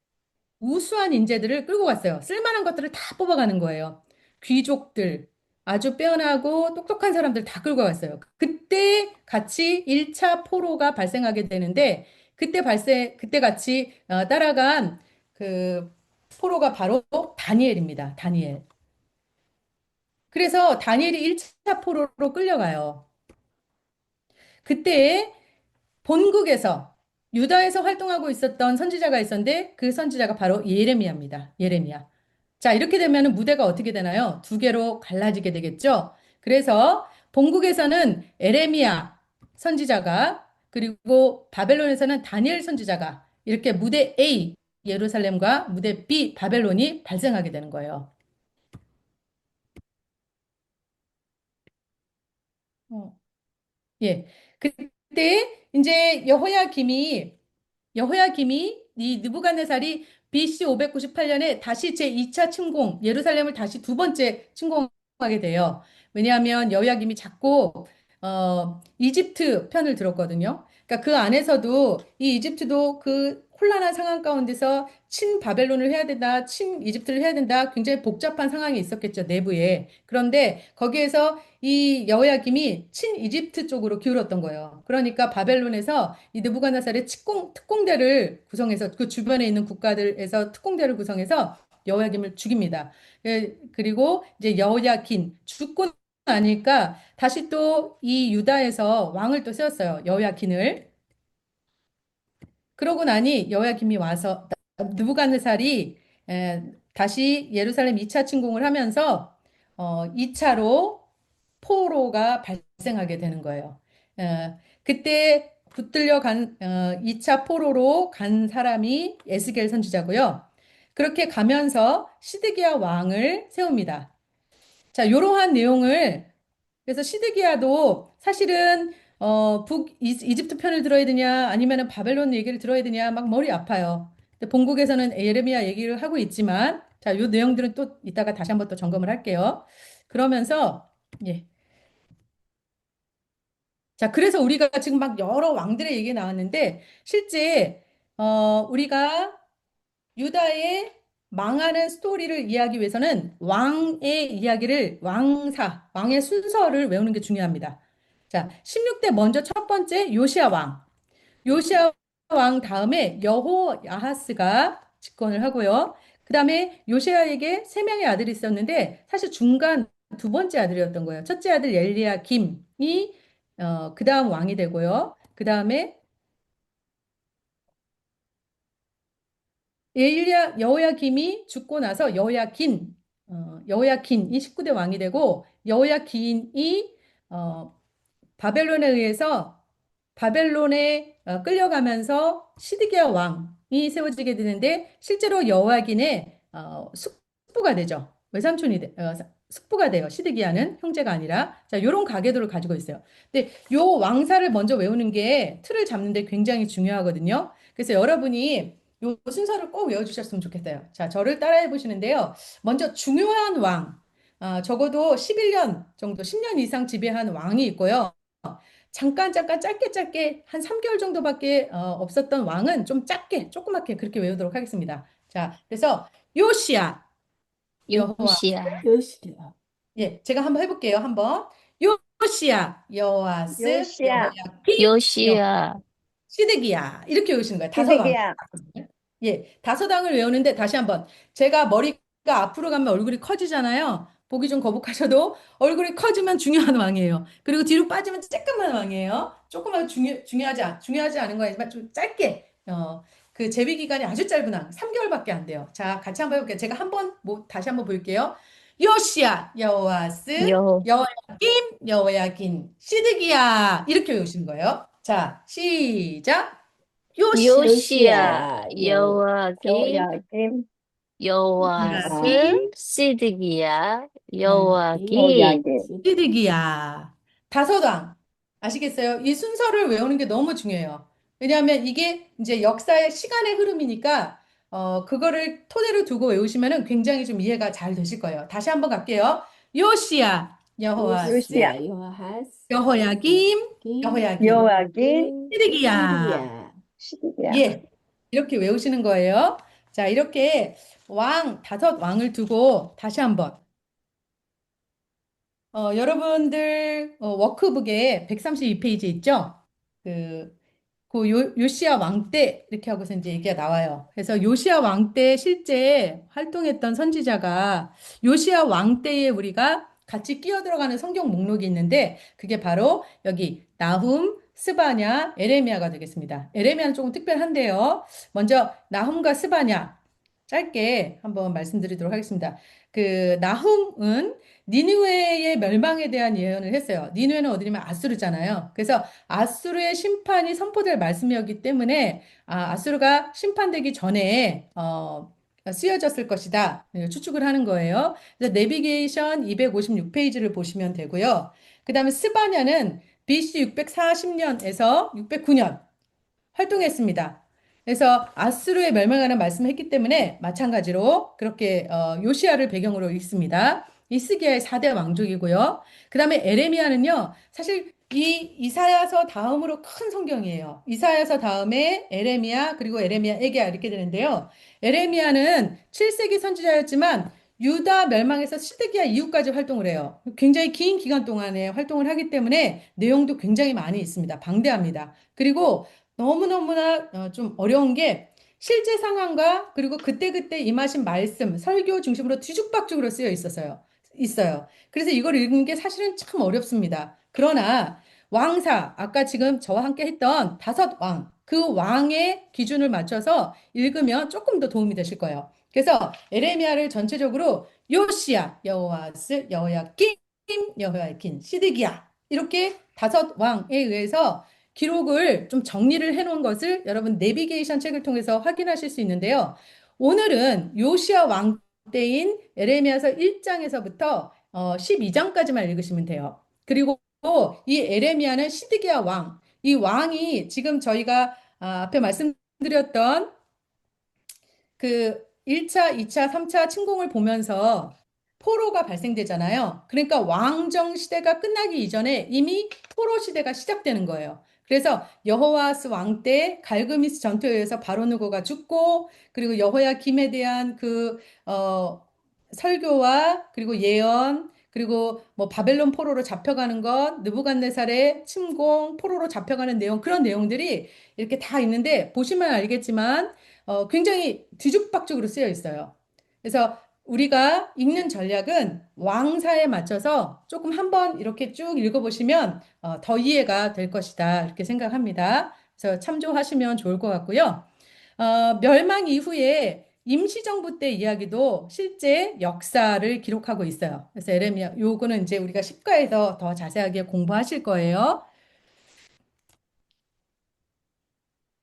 우수한 인재들을 끌고 갔어요. 쓸만한 것들을 다 뽑아가는 거예요. 귀족들, 아주 빼어나고 똑똑한 사람들 다 끌고 갔어요. 그때 같이 1차 포로가 발생하게 되는데 그때 같이 따라간 그 포로가 바로 다니엘입니다. 다니엘. 그래서 다니엘이 1차 포로로 끌려가요. 그때 본국에서 유다에서 활동하고 있었던 선지자가 있었는데 그 선지자가 바로 예레미야입니다. 예레미야. 자, 이렇게 되면 무대가 어떻게 되나요? 두 개로 갈라지게 되겠죠? 그래서 본국에서는 에레미야 선지자가 그리고 바벨론에서는 다니엘 선지자가 이렇게 무대 A 예루살렘과 무대 B 바벨론이 발생하게 되는 거예요. 어, 예. 그때 이제 여호야김이 이 느부갓네살이 BC 598년에 다시 제2차 침공, 예루살렘을 다시 두 번째 침공하게 돼요. 왜냐하면 여호야김이 자꾸 이집트 편을 들었거든요. 그러니까 그 안에서도 이 이집트도 그 혼란한 상황 가운데서 친 바벨론을 해야 된다, 친 이집트를 해야 된다. 굉장히 복잡한 상황이 있었겠죠, 내부에. 그런데 거기에서 이 여호야김이 친 이집트 쪽으로 기울었던 거예요. 그러니까 바벨론에서 이 느부갓네살의 특공대를 구성해서 그 주변에 있는 국가들에서 특공대를 구성해서 여호야김을 죽입니다. 그리고 이제 여호야킨 죽고 나니까 다시 또 이 유다에서 왕을 또 세웠어요. 여호야킨을. 그러고 나니 여호야김이 와서 느부갓네살이 다시 예루살렘 2차 침공을 하면서 2차로 포로가 발생하게 되는 거예요. 그때 붙들려 간 2차 포로로 간 사람이 에스겔 선지자고요. 그렇게 가면서 시드기야 왕을 세웁니다. 자, 이러한 내용을 그래서 시드기야도 사실은 이집트 편을 들어야 되냐 아니면은 바벨론 얘기를 들어야 되냐 막 머리 아파요. 근데 본국에서는 예레미야 얘기를 하고 있지만 자, 요 내용들은 또 이따가 다시 한번 또 점검을 할게요. 그러면서 예. 자, 그래서 우리가 지금 막 여러 왕들의 얘기 나왔는데 실제 우리가 유다의 망하는 스토리를 이해하기 위해서는 왕의 순서를 외우는 게 중요합니다. 자, 16대 먼저 첫 번째 요시야 왕. 요시야 왕 다음에 여호야하스가 집권을 하고요. 그 다음에 요시야에게 세 명의 아들이 있었는데 사실 중간 두 번째 아들이었던 거예요. 첫째 아들 엘리야김이 그 다음 왕이 되고요. 그 다음에 여호야김이 죽고 나서 여호야긴이 19대 왕이 되고 여호야긴이 어, 바벨론에 의해서 바벨론에 끌려가면서 시드기야 왕이 세워지게 되는데 실제로 여호야긴의 숙부가 되죠. 숙부가 돼요. 시드기야는 형제가 아니라. 자, 요런 가계도를 가지고 있어요. 근데 요 왕사를 먼저 외우는 게 틀을 잡는데 굉장히 중요하거든요. 그래서 여러분이 요 순서를 꼭 외워주셨으면 좋겠어요. 자, 저를 따라해 보시는데요. 먼저 중요한 왕, 적어도 11년 정도, 10년 이상 지배한 왕이 있고요. 잠깐 짧게 짧게 한 3개월 정도밖에 없었던 왕은 좀 짧게 조그맣게 그렇게 외우도록 하겠습니다. 자, 그래서 요시야 여호와 요시야, 예, 제가 한번 해볼게요. 한번 요시야 여호와스 요시야, 여호야kim 요시야, 시드기야 이렇게 외우시는 거예요. 다섯 왕. 시드기야, 예, 다섯왕을 외우는데 다시 한번 제가 머리가 앞으로 가면 얼굴이 커지잖아요. 보기 좀 거북하셔도 얼굴이 커지면 중요한 왕이에요. 그리고 뒤로 빠지면 쬐끔한 왕이에요. 조금만 중요하지 않은 거지만 좀 짧게 그 재위 기간이 아주 짧은 왕, 3개월밖에 안 돼요. 자, 같이 한번 해볼게요. 제가 한번 뭐 다시 한번 볼게요. 요시야 여호와스 여, 여호야김 여호야긴 시드기야 이렇게 외우시는 거예요. 자, 시작. 요시야 요시야, 여호와긴, 여호야김, 여호와스, 시드기야, 여호와긴, 여호야김. 시드기야. 다섯왕. 아시겠어요? 이 순서를 외우는 게 너무 중요해요. 왜냐하면 이게 이제 역사의 시간의 흐름이니까, 그거를 토대로 두고 외우시면은 굉장히 좀 이해가 잘 되실 거예요. 다시 한번 갈게요. 요시야, 여호와스, 요시야, 여호야김, 여호야김, 여호야김, 시드기야. 시드기야. 예. 이렇게 외우시는 거예요. 자, 이렇게 다섯 왕을 두고 다시 한번. 여러분들 워크북에 132페이지 있죠? 그, 그 요시야 왕 때 이렇게 하고서 이제 얘기가 나와요. 그래서 요시야 왕 때 실제 활동했던 선지자가 요시야 왕 때에 우리가 같이 끼어 들어가는 성경 목록이 있는데 그게 바로 여기 나훔, 스바냐, 에레미야가 되겠습니다. 에레미야는 조금 특별한데요. 먼저 나훔과 스바냐 짧게 한번 말씀드리도록 하겠습니다. 그 나훔은 니느웨의 멸망에 대한 예언을 했어요. 니느웨는 어디냐면 아수르잖아요. 그래서 아수르의 심판이 선포될 말씀이었기 때문에 아수르가 심판되기 전에 쓰여졌을 것이다. 추측을 하는 거예요. 그래서 내비게이션 256페이지를 보시면 되고요. 그 다음에 스바냐는 BC 640년에서 609년 활동했습니다. 그래서 아수르의 멸망하는 말씀을 했기 때문에 마찬가지로 그렇게 요시아를 배경으로 읽습니다. 이스기야의 4대 왕족이고요. 그 다음에 에레미야는요. 사실 이 이사야서 다음으로 큰 성경이에요. 이사야서 다음에 에레미야 그리고 에레미야 에게야 이렇게 되는데요. 에레미야는 7세기 선지자였지만 유다 멸망에서 시드기야 이후까지 활동을 해요. 굉장히 긴 기간 동안에 활동을 하기 때문에 내용도 굉장히 많이 있습니다. 방대합니다. 그리고 너무너무나 좀 어려운 게 실제 상황과 그리고 그때그때 임하신 말씀, 설교 중심으로 뒤죽박죽으로 쓰여 있어요. 그래서 이걸 읽는 게 사실은 참 어렵습니다. 그러나 왕사, 아까 지금 저와 함께 했던 다섯 왕, 그 왕의 기준을 맞춰서 읽으면 조금 더 도움이 되실 거예요. 그래서 에레미야를 전체적으로 요시야, 여호와스, 여호야kim, 여호야킨, 시드기야 이렇게 다섯 왕에 의해서 기록을 좀 정리를 해놓은 것을 여러분 내비게이션 책을 통해서 확인하실 수 있는데요. 오늘은 요시야 왕 때인 에레미야서 1장에서부터 12장까지만 읽으시면 돼요. 그리고 이 에레미야는 시드기야 왕, 이 왕이 지금 저희가 앞에 말씀드렸던 그 1차, 2차, 3차 침공을 보면서 포로가 발생되잖아요. 그러니까 왕정 시대가 끝나기 이전에 이미 포로 시대가 시작되는 거예요. 그래서 여호와스 왕 때 갈그미스 전투에 의해서 바로누고가 죽고 그리고 여호야김에 대한 설교와 그리고 예언 그리고 뭐 바벨론 포로로 잡혀가는 것, 느부갓네살의 침공, 포로로 잡혀가는 내용 그런 내용들이 이렇게 다 있는데 보시면 알겠지만 굉장히 뒤죽박죽으로 쓰여 있어요. 그래서 우리가 읽는 전략은 왕사에 맞춰서 조금 한번 이렇게 쭉 읽어보시면 더 이해가 될 것이다. 이렇게 생각합니다. 그래서 참조하시면 좋을 것 같고요. 멸망 이후에 임시정부 때 이야기도 실제 역사를 기록하고 있어요. 그래서 에레미야, 요거는 이제 우리가 십가에서 더 자세하게 공부하실 거예요.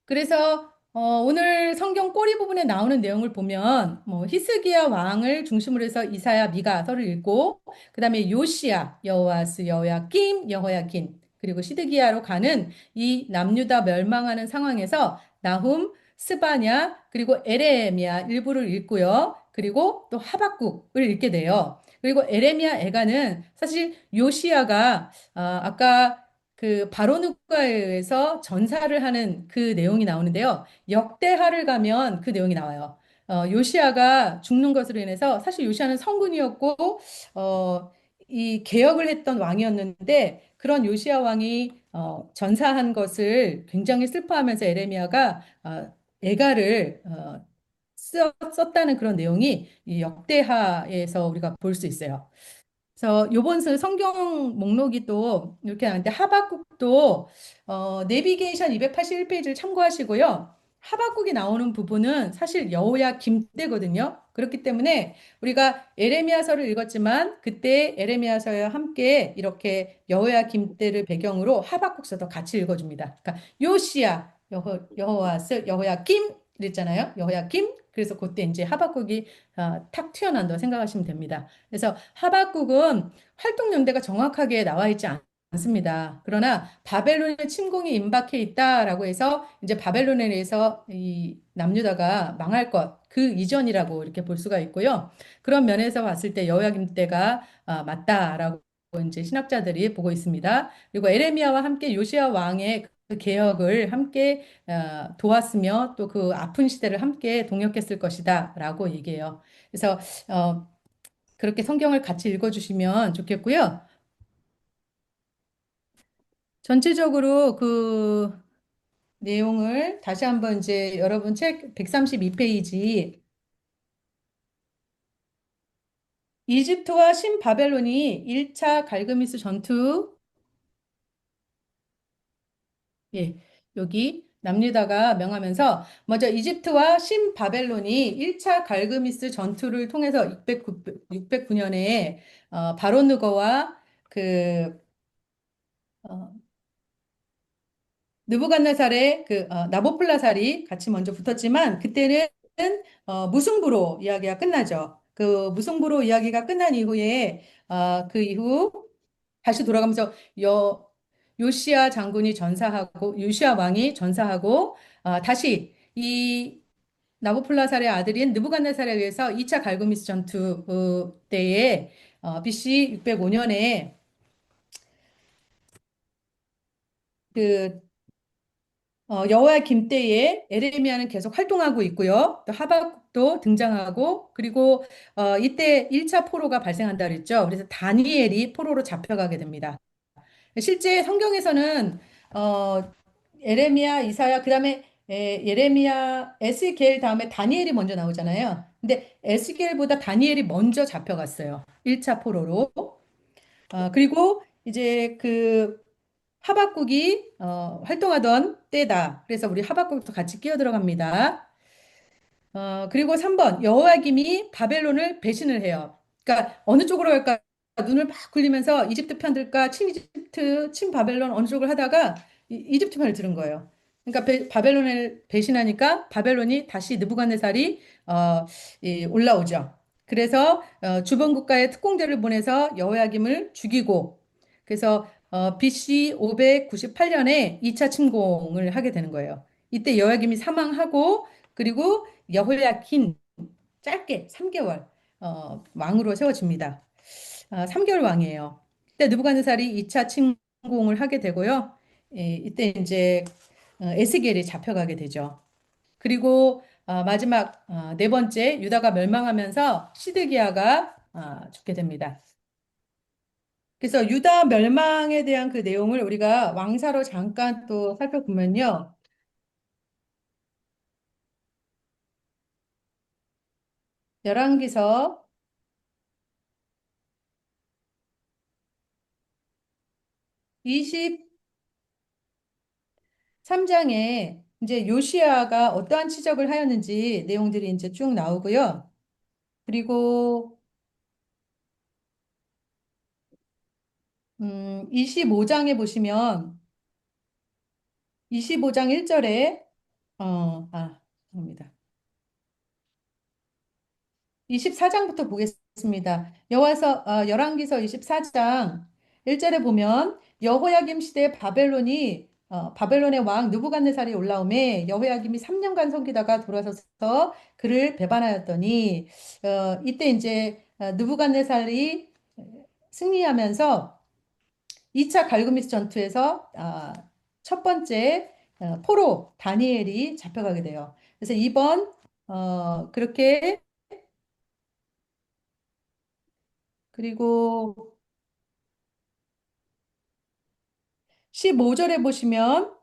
그래서 오늘 성경 꼬리 부분에 나오는 내용을 보면 뭐 히스기야 왕을 중심으로 해서 이사야, 미가서를 읽고 그다음에 요시야, 여호와스, 여호야김, 여호야긴 그리고 시드기야로 가는 이 남유다 멸망하는 상황에서 나훔, 스바냐 그리고 에레미야 일부를 읽고요. 그리고 또 하박국을 읽게 돼요. 그리고 에레미야, 에가는 사실 요시야가 아까 그 바로누가에 의해서 전사를 하는 그 내용이 나오는데요. 역대하를 가면 그 내용이 나와요. 요시아가 죽는 것으로 인해서 사실 요시아는 성군이었고 이 개혁을 했던 왕이었는데 그런 요시아 왕이 전사한 것을 굉장히 슬퍼하면서 에레미야가 애가를 썼다는 그런 내용이 이 역대하에서 우리가 볼 수 있어요. 그래서 요번 성경 목록이 또 이렇게 하는데 하박국도 내비게이션 281페이지를 참고하시고요. 하박국이 나오는 부분은 사실 여호야 김때거든요. 그렇기 때문에 우리가 에레미야서를 읽었지만 그때 에레미야서와 함께 이렇게 여호야 김때를 배경으로 하박국서도 같이 읽어줍니다. 그러니까 요시야, 여호와스, 여호야김 이랬잖아요. 여호야김. 그래서 그때 이제 하박국이 탁 튀어나온다고 생각하시면 됩니다. 그래서 하박국은 활동 연대가 정확하게 나와 있지 않습니다. 그러나 바벨론의 침공이 임박해 있다라고 해서 이제 바벨론에 의해서 이 남유다가 망할 것, 그 이전이라고 이렇게 볼 수가 있고요. 그런 면에서 봤을 때 여호야김 때가 맞다라고 이제 신학자들이 보고 있습니다. 그리고 에레미야와 함께 요시야 왕의 그 개혁을 함께 도왔으며 또 그 아픈 시대를 함께 동역했을 것이다라고 얘기해요. 그래서 어, 그렇게 성경을 같이 읽어주시면 좋겠고요. 전체적으로 그 내용을 다시 한번 이제 여러분 책 132페이지 이집트와 신바벨론이 1차 갈그미스 전투 예, 여기 남유다가 명하면서 먼저 이집트와 신바벨론이 1차 갈그미스 전투를 통해서 609년에 바로누거와 그 어, 느부갓네살의 그 나보플라살이 같이 먼저 붙었지만 그때는 무승부로 이야기가 끝나죠. 그 무승부로 이야기가 끝난 이후에 그 이후 다시 돌아가면서 요시야 장군이 전사하고 요시야 왕이 전사하고 다시 이 나보플라살의 아들인 느부갓네살에 의해서 2차 갈그미스 전투 때에 BC 605년에 그 여호야 김때에 에레미야는 계속 활동하고 있고요. 또 하박국도 등장하고 그리고 이때 1차 포로가 발생한다 그랬죠. 그래서 다니엘이 포로로 잡혀가게 됩니다. 실제 성경에서는 어, 에레미야, 이사야, 그다음에 예레미야, 에스겔 다음에 다니엘이 먼저 나오잖아요. 근데 에스겔보다 다니엘이 먼저 잡혀갔어요. 1차 포로로. 그리고 이제 그 하박국이 활동하던 때다. 그래서 우리 하박국도 같이 끼어 들어갑니다. 그리고 3번 여호야김이 바벨론을 배신을 해요. 그러니까 어느 쪽으로 갈까 눈을 막 굴리면서 이집트 편 들까 친이집트 친바벨론 어느 쪽을 하다가 이집트 편을 들은 거예요. 그러니까 바벨론을 배신하니까 바벨론이 다시 느부갓네살이 올라오죠. 그래서 주변 국가에 특공대를 보내서 여호야김을 죽이고 그래서 BC 598년에 2차 침공을 하게 되는 거예요. 이때 여호야김이 사망하고 그리고 여호야킨 짧게 3개월 왕으로 세워집니다. 3개월 왕이에요. 그때 느부갓네살이 2차 침공을 하게 되고요. 이때 이제 에스겔이 잡혀가게 되죠. 그리고 마지막 네 번째 유다가 멸망하면서 시드기야가 죽게 됩니다. 그래서 유다 멸망에 대한 그 내용을 우리가 왕사로 잠깐 또 살펴보면요. 열왕기서 23장에 이제 요시아가 어떠한 치적을 하였는지 내용들이 이제 쭉 나오고요. 그리고 25장에 보시면 25장 1절에 입니다. 24장부터 보겠습니다. 열왕기서 24장 1절에 보면 여호야김 시대 바벨론의 왕 느부갓네살이 올라오매 여호야김이 3년간 섬기다가 돌아서서 그를 배반하였더니 이때 이제 느부갓네살이 승리하면서 2차 갈그미스 전투에서 첫 번째 포로 다니엘이 잡혀가게 돼요. 그래서 이번 그렇게 그리고 15절에 보시면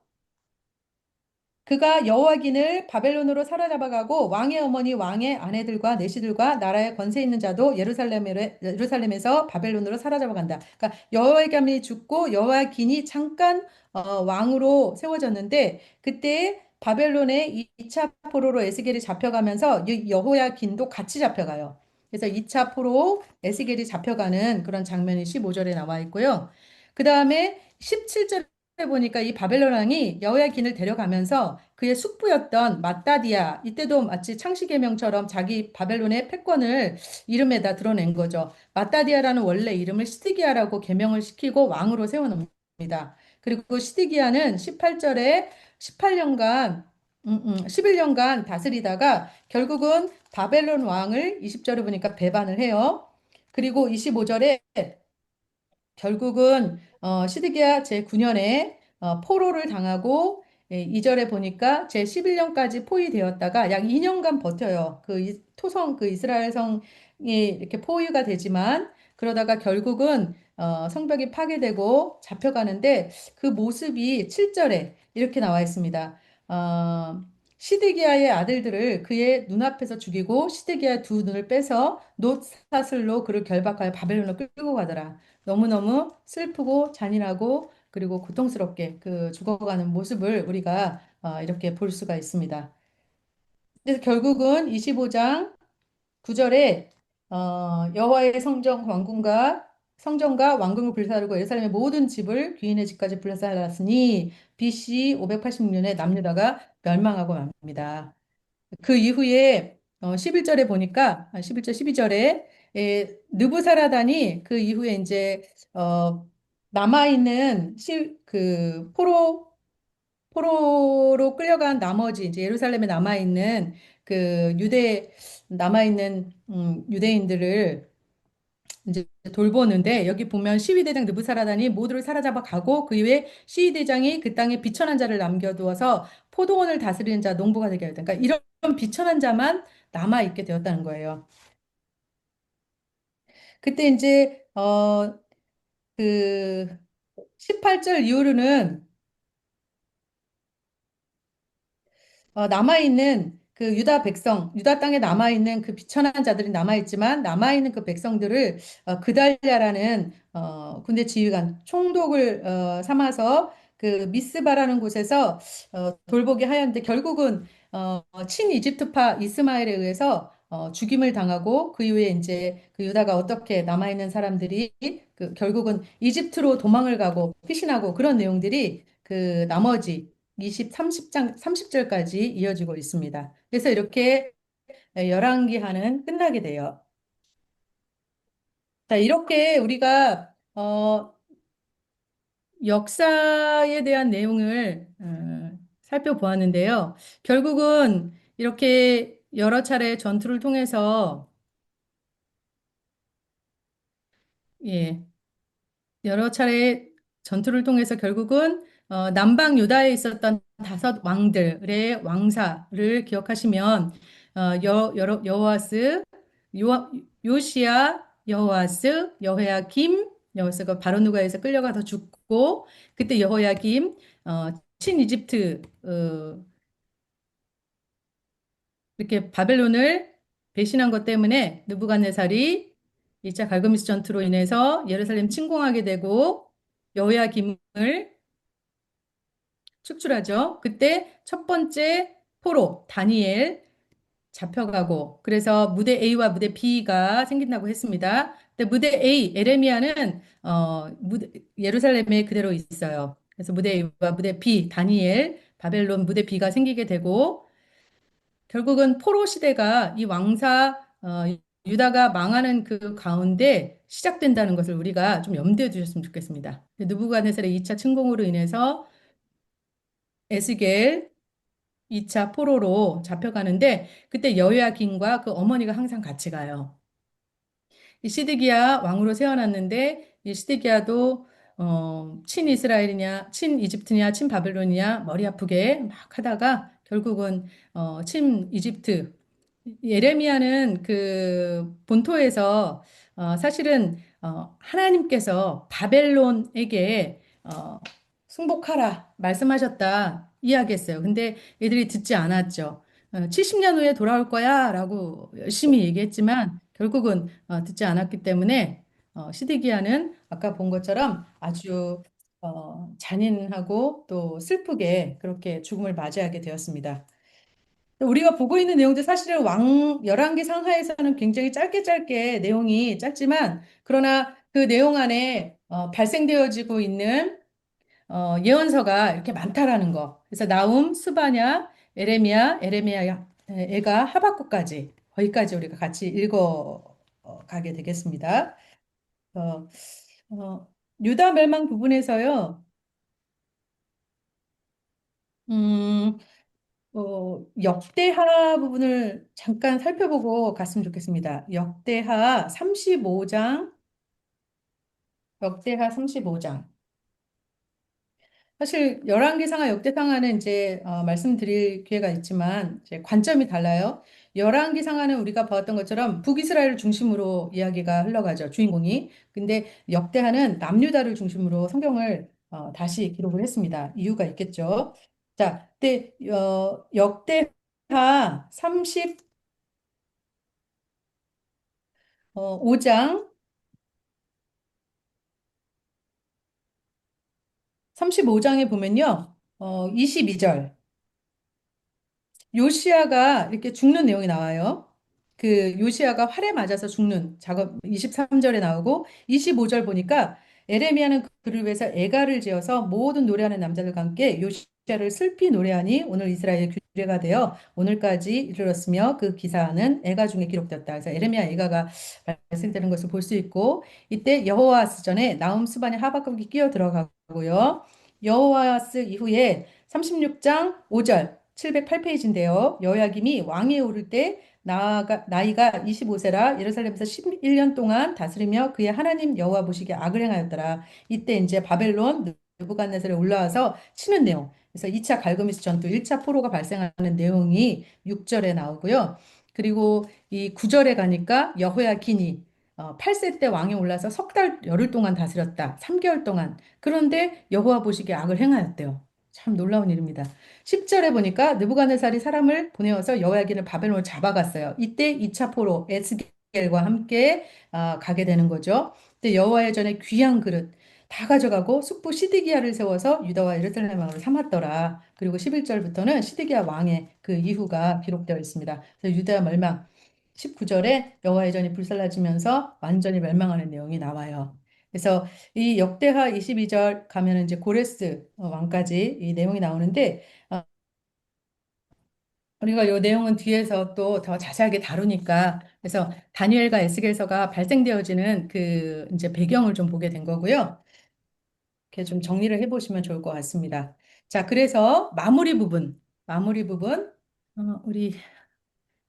그가 여호와긴을 바벨론으로 사로잡아가고 왕의 어머니 왕의 아내들과 내시들과 나라에 권세 있는 자도 예루살렘에서 바벨론으로 사로잡아간다. 그러니까 여호와긴이 죽고 여호와긴이 잠깐 왕으로 세워졌는데 그때 바벨론의 2차 포로로 에스겔이 잡혀가면서 이 여호야긴도 같이 잡혀가요. 그래서 2차 포로 에스겔이 잡혀가는 그런 장면이 15절에 나와 있고요. 그 다음에 17절에 보니까 이 바벨론 왕이 여호야긴을 데려가면서 그의 숙부였던 마따디아, 이때도 마치 창시계명처럼 자기 바벨론의 패권을 이름에다 드러낸 거죠. 마따디아라는 원래 이름을 시드기야라고 계명을 시키고 왕으로 세워놓습니다. 그리고 시드기야는 18절에 11년간 다스리다가 결국은 바벨론 왕을 20절에 보니까 배반을 해요. 그리고 25절에 결국은 시드기야 제9년에 포로를 당하고 2절에 보니까 제11년까지 포위되었다가 약 2년간 버텨요. 토성 그 이스라엘 성이 이렇게 포위가 되지만 그러다가 결국은 성벽이 파괴되고 잡혀가는데 그 모습이 7절에 이렇게 나와 있습니다. 시드기야의 아들들을 그의 눈앞에서 죽이고 시드기야의 두 눈을 빼서 놋사슬로 그를 결박하여 바벨론으로 끌고 가더라. 너무너무 슬프고 잔인하고 그리고 고통스럽게 그 죽어가는 모습을 우리가 이렇게 볼 수가 있습니다. 그래서 결국은 25장 9절에 여호와의 성전과 왕궁을 불사르고 예루살렘의 모든 집을 귀인의 집까지 불살랐으니 BC 586년에 남유다가 멸망하고 맙니다. 그 이후에 11절에 보니까 11절 12절에 느부사라단이 그 이후에 이제 남아 있는 그 포로로 끌려간 나머지 이제 예루살렘에 남아 있는 그 남아 있는 유대인들을 이제 돌보는데 여기 보면 시위대장 느부사라단이 모두를 사로잡아 가고 그 이후에 시위대장이 그 땅에 비천한 자를 남겨두어서 포도원을 다스리는 자 농부가 되게 하였다. 그러니까 이런 비천한 자만 남아 있게 되었다는 거예요. 그때 이제 그 18절 이후로는 남아있는 그 유다 땅에 남아있는 그 비천한 자들이 남아있지만 남아있는 그 백성들을 그달랴라는 군대 지휘관 총독을 삼아서 그 미스바라는 곳에서 돌보게 하였는데 결국은 친 이집트파 이스마엘에 의해서 죽임을 당하고 그 이후에 이제 그 유다가 어떻게 남아있는 사람들이 그 결국은 이집트로 도망을 가고 피신하고 그런 내용들이 그 나머지 30절까지 이어지고 있습니다. 그래서 이렇게 열왕기하는 끝나게 돼요. 자, 이렇게 우리가 역사에 대한 내용을 살펴보았는데요. 결국은 이렇게 여러 차례 전투를 통해서 예, 여러 차례 전투를 통해서 결국은 남방 유다에 있었던 5왕들의 왕사를 기억하시면 여호와스, 요시야, 여호와스, 여호야김, 바로 누가에서 끌려가서 죽고 그때 여호야김 친이집트 이렇게 바벨론을 배신한 것 때문에 느부갓네살이 2차 갈그미스 전투로 인해서 예루살렘 침공하게 되고 여호야김을 축출하죠. 그때 첫 번째 포로 다니엘 잡혀가고 그래서 무대 A와 무대 B가 생긴다고 했습니다. 근데 무대 A 에레미야는 예루살렘에 그대로 있어요. 그래서 무대 A와 무대 B 다니엘 바벨론 무대 비가 생기게 되고 결국은 포로 시대가 이 유다가 망하는 그 가운데 시작된다는 것을 우리가 좀 염두에 두셨으면 좋겠습니다. 느부갓네살의 2차 침공으로 인해서 에스겔 2차 포로로 잡혀가는데 그때 여호야긴과 그 어머니가 항상 같이 가요. 이 시드기야 왕으로 세워놨는데 이 시드기야도 친이스라엘이냐, 친이집트냐, 친바벨론이냐 머리 아프게 막 하다가 결국은 친이집트 예레미야는 그 본토에서 사실은 하나님께서 바벨론에게 승복하라 말씀하셨다 이야기했어요. 근데 얘들이 듣지 않았죠. 70년 후에 돌아올 거야 라고 열심히 얘기했지만 결국은 듣지 않았기 때문에 시드기야는 아까 본 것처럼 아주 잔인하고 또 슬프게 그렇게 죽음을 맞이하게 되었습니다. 우리가 보고 있는 내용도 사실은 열왕기 상하에서는 굉장히 짧게 짧게 내용이 짧지만 그러나 그 내용 안에 발생되어지고 있는 예언서가 이렇게 많다라는 거. 그래서 나움, 스바냐, 에레미야, 애가 하박국까지 거기까지 우리가 같이 읽어 가게 되겠습니다. 어, 어, 유다 멸망 부분에서요. 음, 역대하 부분을 잠깐 살펴보고 갔으면 좋겠습니다. 역대하 35장. 사실 열왕기상하 역대상하는 이제 말씀드릴 기회가 있지만 이제 관점이 달라요. 열왕기상하는 우리가 보았던 것처럼 북이스라엘을 중심으로 이야기가 흘러가죠. 주인공이. 근데 역대하는 남유다를 중심으로 성경을 다시 기록을 했습니다. 이유가 있겠죠. 자, 그때 역대하 35장 35장에 보면요. 22절. 요시야가 이렇게 죽는 내용이 나와요. 그 요시야가 활에 맞아서 죽는 작업 23절에 나오고 25절 보니까 에레미야는 그를 위해서 애가를 지어서 모든 노래하는 남자들과 함께 요시야를 슬피 노래하니 오늘 이스라엘 규례가 되어 오늘까지 이르렀으며 그 기사는 애가 중에 기록되었다. 그래서 에레미야 애가가 발생되는 것을 볼 수 있고 이때 여호와스 전에 나움 스바냐 하박국이 끼어 들어가고요. 여호와스 이후에 36장 5절 708페이지인데요. 여호야김이 왕위에 오를 때 나이가 25세라 예루살렘에서 11년 동안 다스리며 그의 하나님 여호와 보시기에 악을 행하였더라. 이때 이제 바벨론 느부갓네살에 올라와서 치는 내용. 그래서 2차 갈그미스 전투, 1차 포로가 발생하는 내용이 6절에 나오고요. 그리고 이 9절에 가니까 여호야긴이 8세 때 왕에 올라서 석 달 열흘 동안 다스렸다. 3개월 동안. 그런데 여호와 보시기에 악을 행하였대요. 참 놀라운 일입니다. 10절에 보니까 느부갓네살이 사람을 보내어서 여호야긴을 바벨론을 잡아갔어요. 이때 2차 포로 에스겔과 함께 가게 되는 거죠. 그때 여호와의 전에 귀한 그릇 다 가져가고 숙부 시드기야를 세워서 유다와 예루살렘 왕을 삼았더라. 그리고 11절부터는 시드기야 왕의 그 이후가 기록되어 있습니다. 그래서 유다 멸망 19절에 여호와의 전이 불살라지면서 완전히 멸망하는 내용이 나와요. 그래서 이 역대하 22절 가면 이제 고레스 왕까지 이 내용이 나오는데 우리가 이 내용은 뒤에서 또 더 자세하게 다루니까 그래서 다니엘과 에스겔서가 발생되어지는 그 이제 배경을 좀 보게 된 거고요. 이렇게 좀 정리를 해보시면 좋을 것 같습니다. 자, 그래서 마무리 부분 우리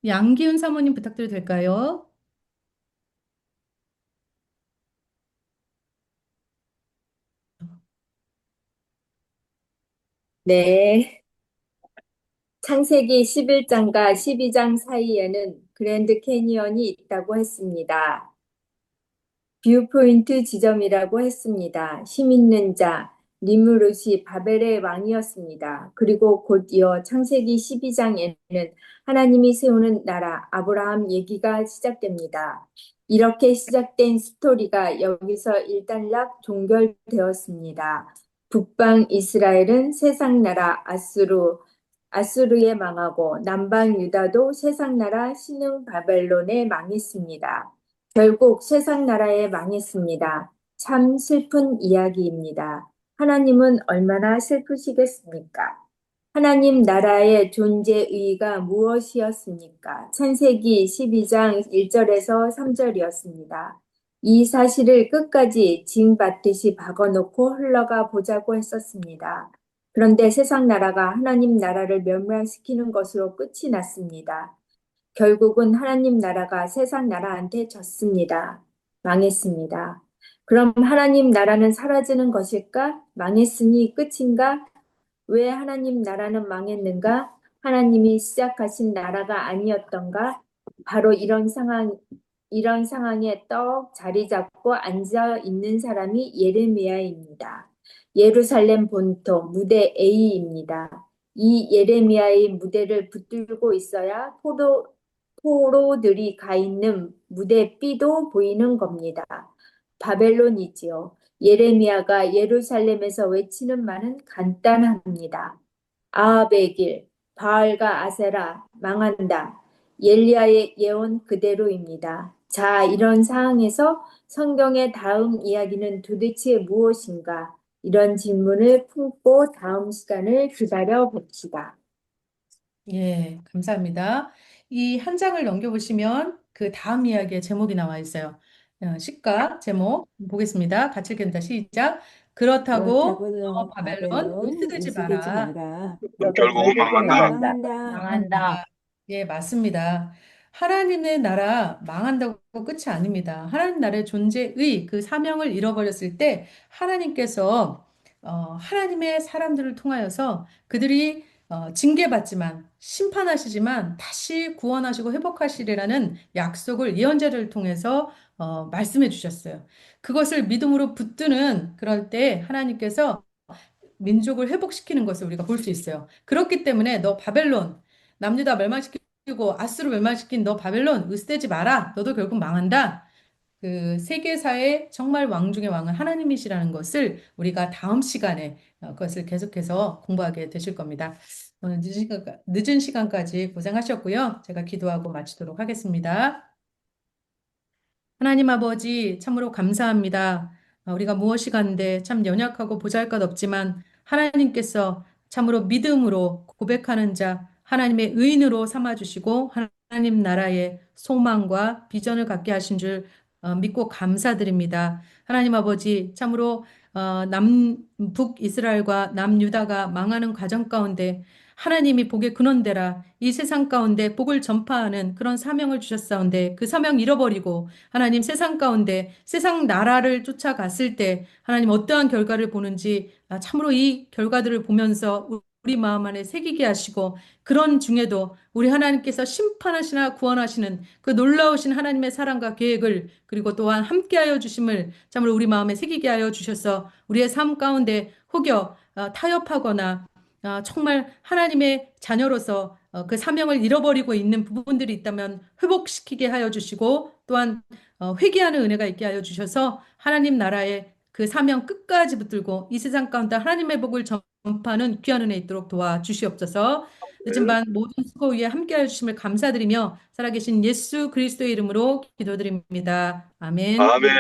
양기훈 사모님 부탁드려도 될까요? 네. 창세기 11장과 12장 사이에는 그랜드 캐니언이 있다고 했습니다. 뷰포인트 지점이라고 했습니다. 힘 있는 자, 니무롯이 바벨의 왕이었습니다. 그리고 곧 이어 창세기 12장에는 하나님이 세우는 나라 아브라함 얘기가 시작됩니다. 이렇게 시작된 스토리가 여기서 일단락 종결되었습니다. 북방 이스라엘은 세상 나라 아수르에 망하고 남방 유다도 세상 나라 신흥 바벨론에 망했습니다. 결국 세상 나라에 망했습니다. 참 슬픈 이야기입니다. 하나님은 얼마나 슬프시겠습니까? 하나님 나라의 존재의의가 무엇이었습니까? 창세기 12장 1절에서 3절이었습니다. 이 사실을 끝까지 징받듯이 박아놓고 흘러가 보자고 했었습니다. 그런데 세상 나라가 하나님 나라를 멸망시키는 것으로 끝이 났습니다. 결국은 하나님 나라가 세상 나라한테 졌습니다. 망했습니다. 그럼 하나님 나라는 사라지는 것일까? 망했으니 끝인가? 왜 하나님 나라는 망했는가? 하나님이 시작하신 나라가 아니었던가? 바로 이런 상황에 떡 자리 잡고 앉아 있는 사람이 예레미야입니다. 예루살렘 본토 무대 A입니다. 이 예레미야의 무대를 붙들고 있어야 포로들이 가 있는 무대 B도 보이는 겁니다. 바벨론이지요. 예레미야가 예루살렘에서 외치는 말은 간단합니다. 아합의 길, 바알과 아세라 망한다. 엘리야의 예언 그대로입니다. 자, 이런 상황에서 성경의 다음 이야기는 도대체 무엇인가? 이런 질문을 품고 다음 시간을 기다려 봅시다. 예, 감사합니다. 이 한 장을 넘겨보시면 그 다음 이야기의 제목이 나와 있어요. 시가 제목 보겠습니다. 같이 읽겠습니다. 시작. 그렇다고 그렇다고 너 너 바벨론 바벨론 으스대지 으스대지 마라. 마라. 너도 결국은 결국은 망한다. 망한다. 망한다. 망한다. 예, 맞습니다. 하나님의 나라 망한다고 끝이 아닙니다. 하나님 나라의 존재의 그 사명을 잃어버렸을 때 하나님께서 하나님의 사람들을 통하여서 그들이 징계받지만 심판하시지만 다시 구원하시고 회복하시리라는 약속을 예언자를 통해서 말씀해 주셨어요. 그것을 믿음으로 붙드는 그럴 때 하나님께서 민족을 회복시키는 것을 우리가 볼 수 있어요. 그렇기 때문에 너 바벨론 남유다 멸망시키고 아수르 멸망시킨 너 바벨론 으스대지 마라. 너도 결국 망한다. 그 세계사의 정말 왕 중의 왕은 하나님이시라는 것을 우리가 다음 시간에 그것을 계속해서 공부하게 되실 겁니다. 오늘 늦은 시간까지 고생하셨고요. 제가 기도하고 마치도록 하겠습니다. 하나님 아버지, 참으로 감사합니다. 우리가 무엇이 간데 참 연약하고 보잘것없지만 하나님께서 참으로 믿음으로 고백하는 자, 하나님의 의인으로 삼아주시고 하나님 나라의 소망과 비전을 갖게 하신 줄 믿고 감사드립니다. 하나님 아버지, 참으로 남북 이스라엘과 남유다가 망하는 과정 가운데 하나님이 복의 근원되라 이 세상 가운데 복을 전파하는 그런 사명을 주셨사온데 그 사명 잃어버리고 하나님 세상 가운데 세상 나라를 쫓아갔을 때 하나님 어떠한 결과를 보는지 참으로 이 결과들을 보면서 우리 마음 안에 새기게 하시고 그런 중에도 우리 하나님께서 심판하시나 구원하시는 그 놀라우신 하나님의 사랑과 계획을 그리고 또한 함께하여 주심을 참으로 우리 마음에 새기게 하여 주셔서 우리의 삶 가운데 혹여 타협하거나 정말 하나님의 자녀로서 그 사명을 잃어버리고 있는 부분들이 있다면 회복시키게 하여 주시고 또한 회개하는 은혜가 있게 하여 주셔서 하나님 나라의 그 사명 끝까지 붙들고 이 세상 가운데 하나님의 복을 전파하는 귀한 은혜 있도록 도와주시옵소서. 늦은 밤 모든 수고 위에 함께하여 주심을 감사드리며 살아계신 예수 그리스도의 이름으로 기도드립니다. 아멘. 아멘.